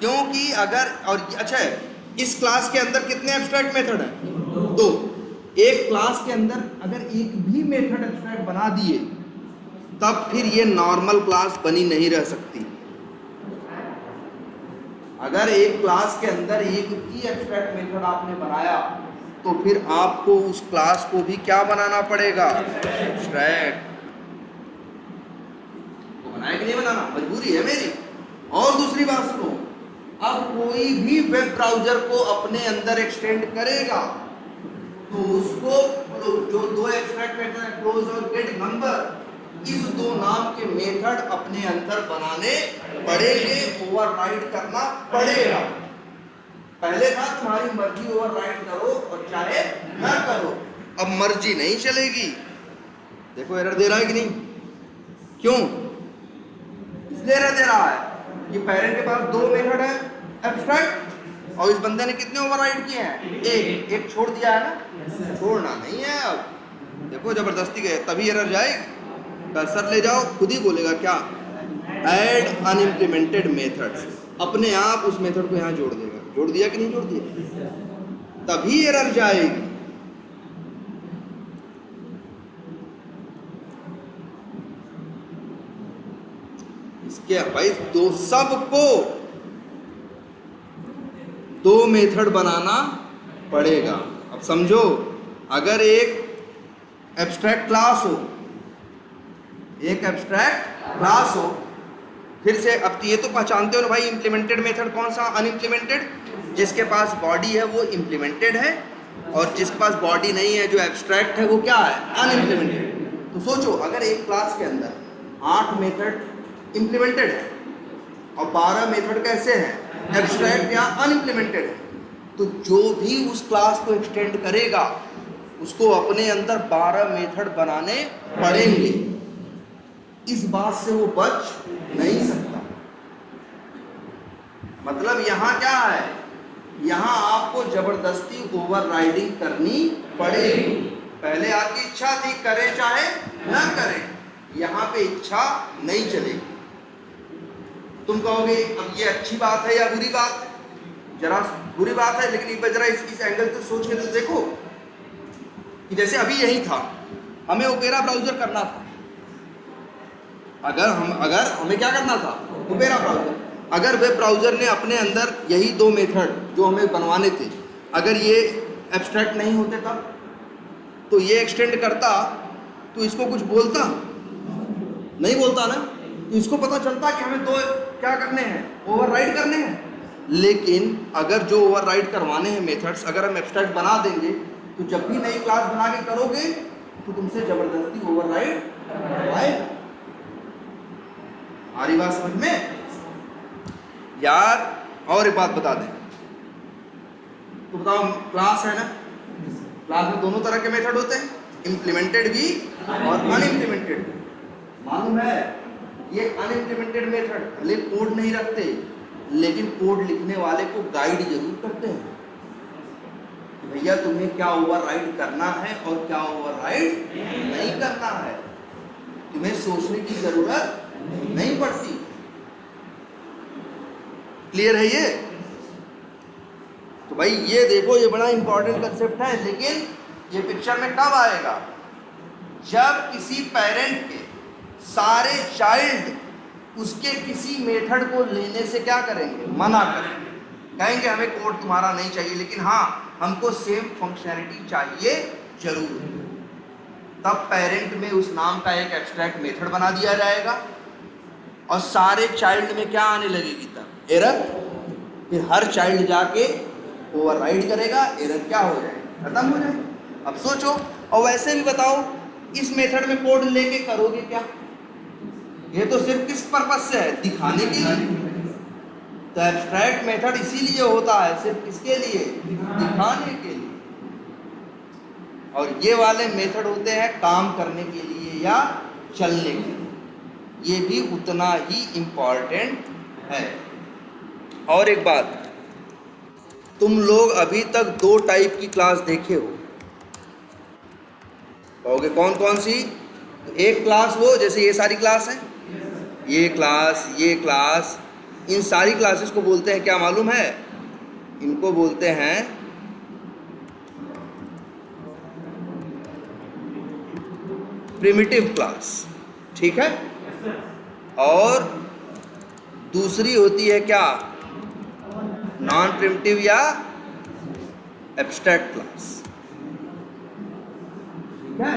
क्योंकि अगर, और अच्छा है, इस क्लास के अंदर कितने एब्स्ट्रैक्ट मेथड हैं, 2। एक क्लास के अंदर अगर एक भी मेथड एब्स्ट्रैक्ट बना दिए तब फिर ये नॉर्मल क्लास बनी नहीं रह सकती। अगर एक क्लास के अंदर एक भी एब्स्ट्रैक्ट मेथड आपने बनाया तो फिर आपको उस क्लास को भी क्या बनाना पड़ेगा, एब्स्ट्रैक्ट। तो बनाए कि नहीं बनाना, मजबूरी है मेरी। और दूसरी बात सुनो, अब कोई भी वेब ब्राउज़र को अपने अंदर एक्सटेंड करेगा तो उसको जो 2 एब्स्ट्रैक्ट मेथड है, क्लोज और गेट नंबर, इस 2 नाम के मेथड अपने अंदर बनाने पड़ेंगे, ओवरराइड करना पड़ेगा। पहले था तुम्हारी मर्जी, ओवरराइड करो और चाहे ना करो, अब मर्जी नहीं चलेगी। देखो एरर दे रहा है कि नहीं, क्यों? इसलिए एरर दे रहा है कि पेरेंट के पास 2 मेथड है एब्स्ट्रैक्ट, और इस बंदे ने कितने ओवरराइड किए हैं, एक छोड़ दिया है ना, छोड़ना नहीं है। अब देखो जबरदस्ती गए, तभी एरर जाएगी। कर्सर ले जाओ, खुद ही बोलेगा क्या, ऐड अनइम्प्लीमेंटेड मेथड्स, अपने आप उस मेथड को यहाँ जोड़ देगा। जोड़ दिया कि नहीं जोड़ दिया, तभी एरर जाएगी। इसके भाई सबको 2 मेथड बनाना पड़ेगा। अब समझो, अगर एक एब्स्ट्रैक्ट क्लास हो, एक एब्स्ट्रैक्ट क्लास हो, फिर से अब ये तो पहचानते हो ना भाई, इम्प्लीमेंटेड मेथड कौन सा, अनइम्प्लीमेंटेड। जिसके पास बॉडी है वो इम्प्लीमेंटेड है, और जिसके पास बॉडी नहीं है, जो एब्स्ट्रैक्ट है, वो क्या है, अनइम्प्लीमेंटेड। तो सोचो, अगर एक क्लास के अंदर 8 मेथड इम्प्लीमेंटेड है और 12 मेथड कैसे हैं, एब्स्ट्रैक्ट या अनइम्प्लीमेंटेड है, तो जो भी उस क्लास को एक्सटेंड करेगा उसको अपने अंदर 12 मेथड बनाने पड़ेंगे। इस बात से वो बच नहीं सकता। मतलब यहां क्या है, यहां आपको जबरदस्ती ओवरराइडिंग करनी पड़ेगी। पहले आपकी इच्छा थी, करें चाहे ना करें, यहां पे इच्छा नहीं चलेगी। तुम कहोगे अब ये अच्छी बात है या बुरी बात है? जरा बुरी बात है, लेकिन एक बार जरा इस एंगल से सोच के तो देखो कि जैसे अभी यही था, हमें ओपेरा ब्राउज़र करना था। अगर हमें क्या करना था, ओपेरा ब्राउज़र। अगर वेब ब्राउज़र ने अपने अंदर यही 2 मेथड जो हमें बनवाने थे, अगर ये एब्स्ट्रैक्ट नहीं होते तब, तो ये एक्सटेंड करता तो इसको कुछ बोलता नहीं, बोलता ना, तो इसको पता चलता कि हमें 2 क्या करने हैं, ओवरराइड करने हैं। लेकिन अगर जो ओवरराइड करवाने हैं मेथड्स, अगर हम एब्स्ट्रैक्ट बना देंगे तो जब भी नई क्लास बना के करोगे तो तुमसे जबरदस्ती ओवरराइड आएगा। आ रही बात समझ में यार? और एक बात बता दें तो बताओ, क्लास है ना, क्लास में दोनों तरह के मेथड होते हैं, इम्प्लीमेंटेड भी और अनइम्प्लीमेंटेड भी। मालूम है, ये अनइम्प्लीमेंटेड मेथड भले कोड नहीं रखते, लेकिन कोड लिखने वाले को गाइड जरूर करते हैं कि भैया तुम्हें क्या ओवरराइड करना है और क्या ओवरराइड नहीं करना है। तुम्हें सोचने की जरूरत नहीं पड़ती। क्लियर है ये? तो भाई ये देखो, ये बड़ा इंपॉर्टेंट कंसेप्ट है, लेकिन ये पिक्चर में कब आएगा? जब किसी पेरेंट के सारे चाइल्ड उसके किसी मेथड को लेने से क्या करेंगे? मना करेंगे, कहेंगे हमें कोड तुम्हारा नहीं चाहिए, लेकिन हाँ हमको सेम फंक्शनैलिटी चाहिए जरूर। तब पेरेंट में उस नाम का एक एब्स्ट्रैक्ट मेथड बना दिया जाएगा और सारे चाइल्ड में क्या आने लगेगी? तब एरर। फिर हर चाइल्ड जाके ओवरराइड करेगा, एरर क्या हो जाएगा? खत्म हो जाएगा। अब सोचो, और वैसे भी बताओ, इस मेथड में कोड लेके करोगे क्या? ये तो सिर्फ किस पर्पस से है? दिखाने के लिए। तो एब्स्ट्रैक्ट मेथड इसीलिए होता है, सिर्फ किसके लिए? दिखाने के लिए। और ये वाले मेथड होते हैं काम करने के लिए या चलने के लिए। ये भी उतना ही इम्पॉर्टेंट है। और एक बात, तुम लोग अभी तक 2 टाइप की क्लास देखे हो, कहोगे कौन कौन सी? तो एक क्लास वो जैसे ये सारी क्लास है, ये क्लास, इन सारी क्लासेस को बोलते हैं क्या मालूम है? इनको बोलते हैं प्रिमिटिव क्लास। ठीक है? और दूसरी होती है क्या? नॉन प्रिमिटिव या एब्स्ट्रैक्ट क्लास। ठीक है?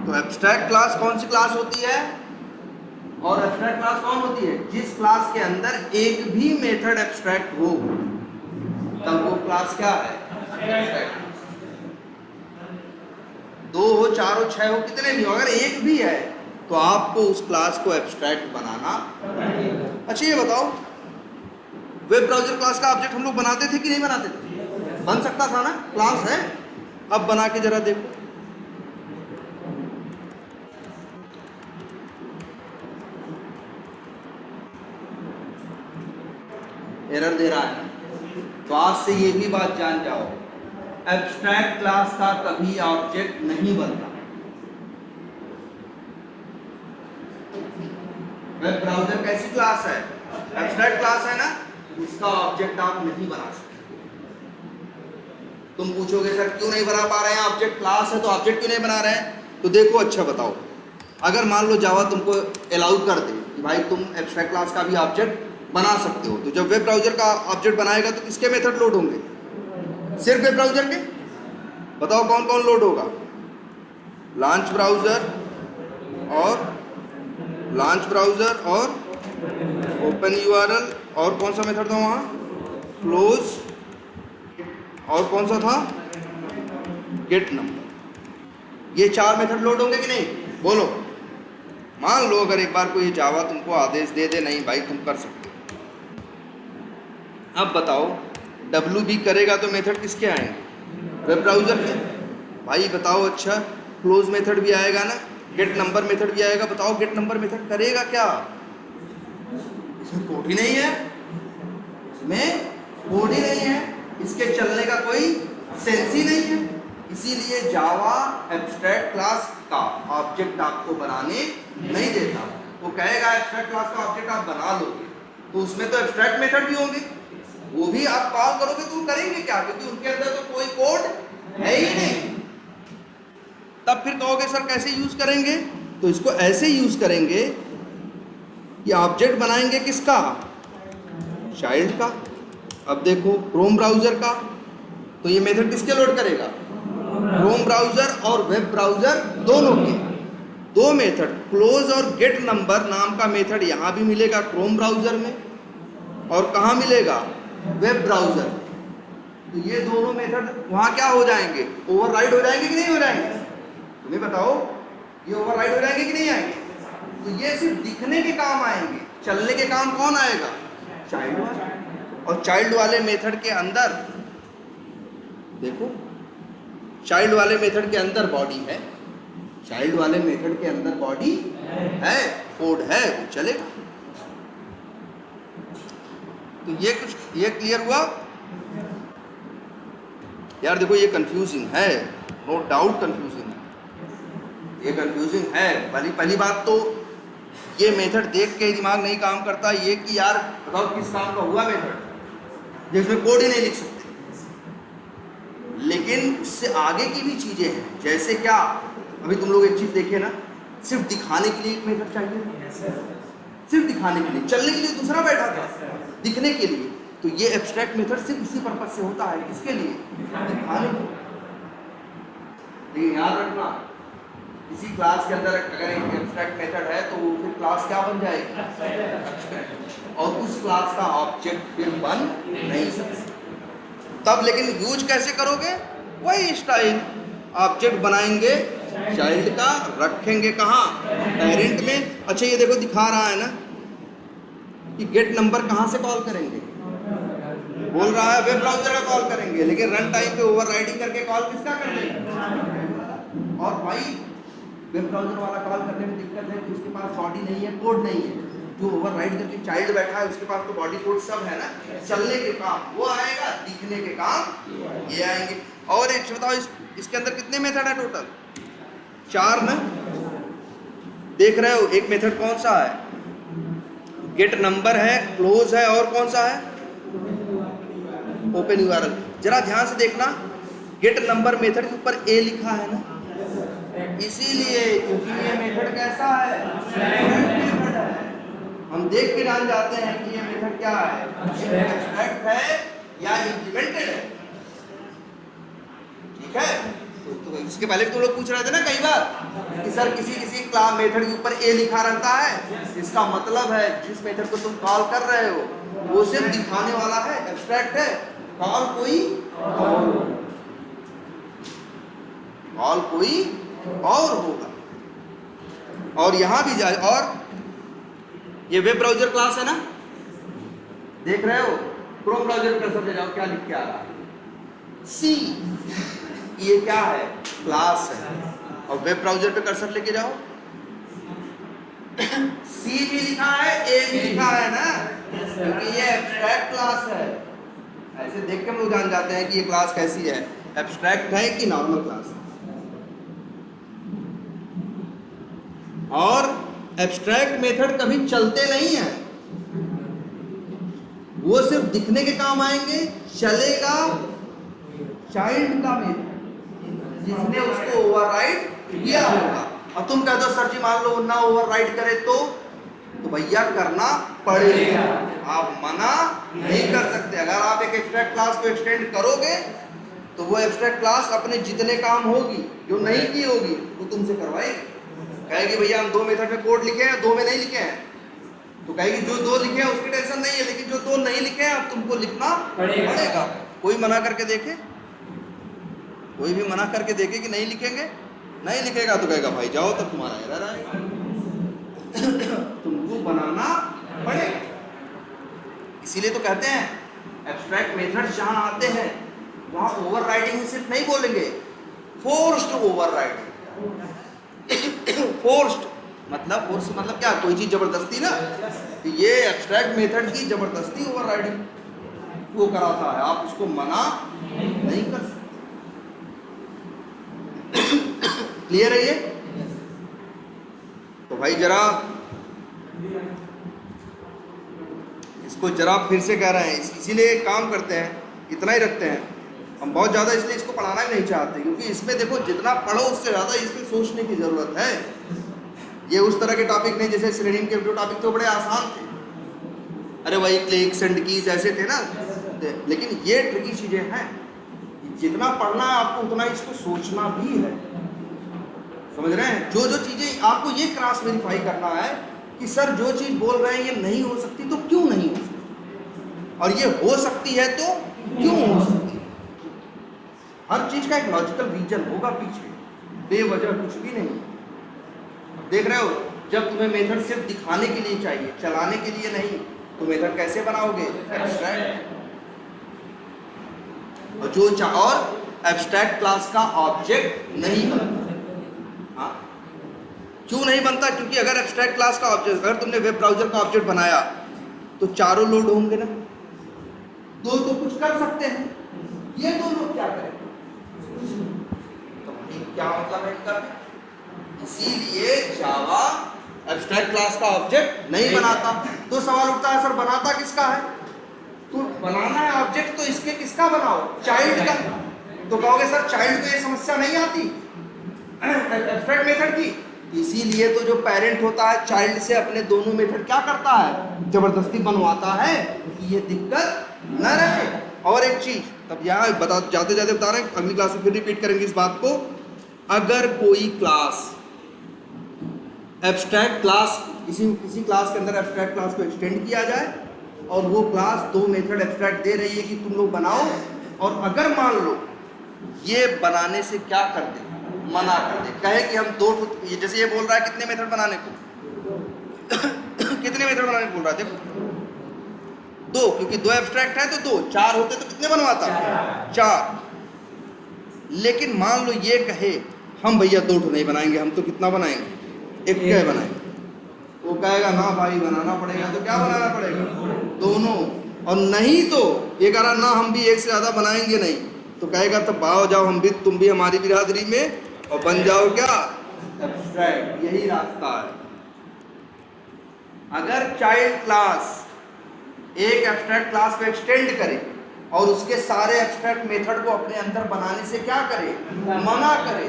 तो एब्स्ट्रैक्ट क्लास कौन सी क्लास होती है और एब्स्ट्रैक्ट क्लास कौन होती है? जिस क्लास के अंदर एक भी मेथड एब्स्ट्रैक्ट हो, तब वो क्लास क्या है? एब्स्ट्रैक्ट। 2 हो, 4 हो, 6 हो, कितने भी हो, अगर एक भी है तो आपको उस क्लास को एब्स्ट्रैक्ट बनाना। अच्छा ये बताओ, वेब ब्राउजर क्लास का ऑब्जेक्ट हम लोग बनाते थे कि नहीं बनाते थे? बन सकता था ना, क्लास है। अब बना के जरा देखो, एरर दे रहा है। तो आज से ये भी बात जान जाओ, एब्स्ट्रैक्ट क्लास का कभी ऑब्जेक्ट नहीं बनता। वेब ब्राउजर कैसी क्लास है? एब्स्ट्रैक्ट क्लास है ना, उसका ऑब्जेक्ट आप नहीं बना सकते। तुम पूछोगे सर क्यों नहीं बना पा रहे हैं? ऑब्जेक्ट क्लास है तो ऑब्जेक्ट क्यों नहीं बना रहे हैं? तो देखो, अच्छा बताओ, अगर मान लो जावा तुमको अलाउ कर दे कि भाई तुम एब्स्ट्रैक्ट क्लास का भी ऑब्जेक्ट बना सकते हो, तो जब वेब ब्राउजर का ऑब्जेक्ट बनाएगा तो किसके मेथड लोड होंगे? सिर्फ वेब ब्राउजर के। बताओ कौन कौन लोड होगा? लॉन्च ब्राउजर और ओपन यूआरएल, और कौन सा मेथड था वहाँ? क्लोज, और कौन सा था? Get number. ये 4 मेथड लोड होंगे कि नहीं? बोलो। मान लो अगर एक बार कोई जावा तुमको आदेश दे दे, नहीं भाई तुम कर सकते हो, अब बताओ WB करेगा तो मेथड किसके आएंगे? वेब ब्राउजर के। भाई बताओ, अच्छा क्लोज मेथड भी आएगा ना, गेट नंबर मेथड भी आएगा। बताओ गेट नंबर मेथड करेगा क्या? इसमें कोड ही नहीं है, इसके चलने का कोई सेंस ही नहीं है। इसीलिए जावा एब्स्ट्रैक्ट क्लास का ऑब्जेक्ट आपको बनाने नहीं देता। वो कहेगा एब्स्ट्रैक्ट क्लास का ऑब्जेक्ट आप बना लोगे तो उसमें तो एब्स्ट्रैक्ट मेथड भी होंगे, वो भी आप कॉल करोगे तो करेंगे क्या? क्योंकि उनके अंदर तो कोई कोड है ही नहीं। तब फिर कहोगे सर कैसे यूज करेंगे? तो इसको ऐसे यूज करेंगे कि ऑब्जेक्ट बनाएंगे किसका? चाइल्ड का। अब देखो क्रोम ब्राउजर का, तो ये मेथड किसके लोड करेगा? क्रोम ब्राउजर और वेब ब्राउजर दोनों के। 2 मेथड, क्लोज और गेट नंबर नाम का मेथड यहाँ भी मिलेगा क्रोम ब्राउजर में, और कहाँ मिलेगा? Web browser. तो ये दोनों मेथड वहाँ क्या हो जाएंगे? ओवरराइड हो जाएंगे कि नहीं हो जाएंगे? तुम्हें बताओ, ये ओवरराइड हो जाएंगे कि नहीं आएंगे? तो ये सिर्फ दिखने के काम आएंगे, चलने के काम कौन आएगा? चाइल्ड वाला। और चाइल्ड वाले मेथड के अंदर देखो, चाइल्ड वाले मेथड के अंदर बॉडी है, चाइल्ड वाले मेथड के अंदर बॉडी है, कोड है, वो चलेगा। तो ये क्लियर हुआ यार? देखो ये कंफ्यूजिंग है, नो डाउट कंफ्यूजिंग है, ये कंफ्यूजिंग है। पहली बात तो ये मेथड देख के दिमाग नहीं काम करता, ये कि यार बताओ किस काम का हुआ मेथड जिसमें कोड ही नहीं लिख सकते। लेकिन उससे आगे की भी चीजें हैं, जैसे क्या, अभी तुम लोग एक चीज देखे ना, सिर्फ दिखाने के लिए एक मेथड चाहिए, सिर्फ दिखाने के लिए, चलने के लिए दूसरा बैठा था, दिखने के लिए। तो ये एब्स्ट्रैक्ट मेथड सिर्फ इसी पर्पज से होता है, किसके लिए? दिखाने के लिए। लेकिन याद रखना, इसी क्लास के अंदर अगर एक एब्स्ट्रैक्ट मेथड है तो फिर क्लास क्या बन जाएगी? एब्स्ट्रैक्ट। और उस क्लास का ऑब्जेक्ट फिर बन नहीं सकता। तब लेकिन यूज कैसे करोगे? वही स्टाइल, ऑब्जेक्ट बनाएंगे चाइल्ड का, रखेंगे कहाँ? पेरेंट में। अच्छा ये देखो दिखा रहा है ना कि गेट नंबर कहाँ से कॉल करेंगे, बोल रहा है वेब ब्राउजर का कॉल करेंगे, लेकिन रन टाइम पे ओवरराइडिंग करके कॉल किसका कर देंगे? और भाई वेब ब्राउजर वाला कॉल करने में दिक्कत है कि उसके पास बॉडी नहीं है, कोड नहीं है। जो ओवरराइड करके चाइल्ड बैठा है उसके पास तो बॉडी कोड सब है ना, चलने के काम वो आएगा, दिखने के काम ये आएंगे। और एक बताओ, इसके अंदर कितने मेथड है टोटल? 4 ना? देख रहे हो, एक मेथड कौन सा है? गेट नंबर है, क्लोज है, और कौन सा है? Open URL. जरा ध्यान से देखना, गेट नंबर मेथड के ऊपर ए लिखा है ना, इसीलिए क्योंकि ये मेथड कैसा है? मेथड है। हम देख के जान जाते हैं कि ये मेथड क्या है, एब्स्ट्रैक्ट है या इम्प्लीमेंटेड है। ठीक है? तो इसके पहले तुम लोग पूछ रहे थे ना कई बार कि सर किसी क्लास मेथड के ऊपर ए लिखा रहता है, इसका मतलब है जिस मेथड को तुम कॉल कर रहे हो वो सिर्फ दिखाने वाला है, एब्स्ट्रैक्ट है। कॉल कोई और होगा। और यहां भी जाए, और ये वेब ब्राउजर क्लास है ना, देख रहे हो? क्रोम ब्राउजर पर सब जाओ, क्या लिख के आ रहा है? सी। ये क्या है? क्लास है। और वेब ब्राउजर पे कर्सर लेके जाओ, सी भी लिखा है, ए भी लिखा है ना, क्योंकि ये एब्स्ट्रैक्ट क्लास है। ऐसे देख के हम लोग जान जाते हैं कि ये क्लास कैसी है, एब्स्ट्रैक्ट है कि नॉर्मल क्लास है। और एब्स्ट्रैक्ट मेथड कभी चलते नहीं है, वो सिर्फ दिखने के काम आएंगे। चलेगा चाइल्ड का मेथड जिसने उसको ओवरराइड किया होगा। और तुम कह दो सर जी मान लो ना ओवरराइड करे तो भैया करना पड़ेगा, आप मना नहीं कर सकते। अगर आप एक एब्स्ट्रैक्ट क्लास को एक्सटेंड करोगे तो वो एब्स्ट्रैक्ट क्लास अपने जितने काम होगी, जो नहीं की होगी वो तुमसे करवाएगी। कहेगी भैया हम 2 मेथड में कोड लिखे हैं, 2 में नहीं लिखे हैं, तो कहेगी जो 2 लिखे हैं उसकी टेंशन नहीं है, लेकिन जो 2 नहीं लिखे हैं अब तुमको लिखना पड़ेगा। कोई मना करके देखे, कोई भी मना करके देखे कि नहीं लिखेंगे, नहीं लिखेगा तो कहेगा भाई जाओ, तब तुम्हारा एरर आएगा। तुमको बनाना पड़ेगा। इसीलिए तो कहते हैं एब्स्ट्रैक्ट मेथड जहां आते हैं वहां ओवरराइडिंग सिर्फ नहीं बोलेंगे, फोर्स्ड ओवरराइडिंग। फोर्स्ड मतलब क्या? कोई चीज जबरदस्ती ना, तो ये एब्स्ट्रैक्ट मेथड की जबरदस्ती ओवरराइडिंग वो कराता है, आप उसको मना नहीं कर सकते। क्लियर है ये? तो भाई जरा इसको जरा फिर से कह रहे हैं, इसीलिए काम करते हैं, इतना ही रखते हैं हम बहुत ज़्यादा, इसलिए इसको पढ़ाना ही नहीं चाहते, क्योंकि इसमें देखो जितना पढ़ो उससे ज़्यादा इसमें सोचने की ज़रूरत है। ये उस तरह के टॉपिक नहीं जैसे सेलेनियम के जो टॉपिक तो बड़े आसान थे, अरे वही क्लिक्स एंड कीज ऐसे थे ना, लेकिन ये ट्रिकी चीज़ें हैं। जितना पढ़ना है आपको उतना इसको सोचना भी है, समझ रहे हैं? जो चीज़ें आपको ये क्रॉस वेरीफाई करना है कि सर जो चीज़ बोल रहे हैं ये नहीं हो सकती तो क्यों नहीं हो सकती, और ये हो सकती है तो क्यों हो सकती है। हर चीज़ का एक लॉजिकल रीजन होगा पीछे, बेवजह कुछ भी नहीं। देख रहे हो जब तुम्हें मेथड सिर्फ दिखाने के लिए चाहिए, चलाने के लिए नहीं, तो मेथड कैसे बनाओगे? एब्स्ट्रैक्ट। और एब्स्ट्रैक्ट क्लास का ऑब्जेक्ट नहीं बनता। हाँ, क्यों नहीं बनता? क्योंकि अगर एब्स्ट्रैक्ट क्लास का ऑब्जेक्ट, अगर तुमने वेब ब्राउजर का ऑब्जेक्ट बनाया तो चारों लोड होंगे ना, दो तो कुछ कर सकते हैं, ये दो लोग क्या करें? तो क्या मतलब है इनका? इसीलिए जावा एब्स्ट्रैक्ट क्लास का ऑब्जेक्ट नहीं बनाता। तो सवाल उठता है सर बनाता किसका है? तो बनाना है ऑब्जेक्ट तो इसके किसका बनाओ? चाइल्ड का। तो कहोगे सर चाइल्ड को ये समस्या नहीं आती एब्स्ट्रैक्ट मेथड की? इसीलिए तो जो पेरेंट होता है चाइल्ड से अपने दोनों मेथड क्या करता है? जबरदस्ती बनवाता है कि ये दिक्कत न रहे। और एक चीज तब यहाँ जाते जाते बता रहे हैं, अगली क्लास में फिर रिपीट करेंगे इस बात को। अगर कोई क्लास एब्स्ट्रैक्ट क्लास, किसी क्लास के अंदर एब्स्ट्रैक्ट क्लास को एक्सटेंड किया जाए और वो क्लास दो मेथड एब्स्ट्रैक्ट दे रही है कि तुम लोग बनाओ, और अगर मान लो ये बनाने से क्या कर दे? मना कर दे, कहे कि हम दो, जैसे ये बोल रहा है कितने मेथड बनाने को कितने मेथड बनाने को बोल रहा है? देखो दो, क्योंकि दो एब्स्ट्रैक्ट है तो दो, चार होते तो कितने बनवाता? चार। लेकिन मान लो ये कहे हम भैया दो नहीं बनाएंगे, हम तो कितना बनाएंगे? एक क्या बनाएंगे? वो कहेगा ना भाई बनाना पड़ेगा, तो क्या बनाना पड़ेगा? दोनों। और नहीं तो ये कह रहा ना हम भी एक से ज्यादा बनाएंगे नहीं, तो कहेगा तो आओ जाओ हम भी, तुम भी हमारी बिरादरी में और बन जाओ क्या? एब्स्ट्रैक्ट। यही रास्ता है। अगर चाइल्ड क्लास एक एब्स्ट्रैक्ट क्लास को एक्सटेंड करे और उसके सारे एब्स्ट्रैक्ट मेथड को अपने अंदर बनाने से क्या करे? मना करे,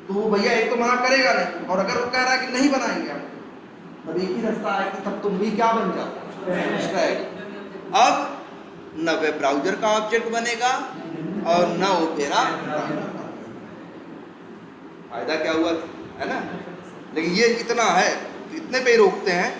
तो वो भैया एक तो मना करेगा नहीं, और अगर वो कह रहा है कि नहीं बनाएंगे हम, तब एक ही रास्ता है कि तब तुम भी क्या बन जाओ? एब्स्ट्रैक्ट। अब न वेब ब्राउजर का ऑब्जेक्ट बनेगा और न ओपेरा। फायदा क्या हुआ है ना? लेकिन ये इतना है, इतने पे ही रोकते हैं।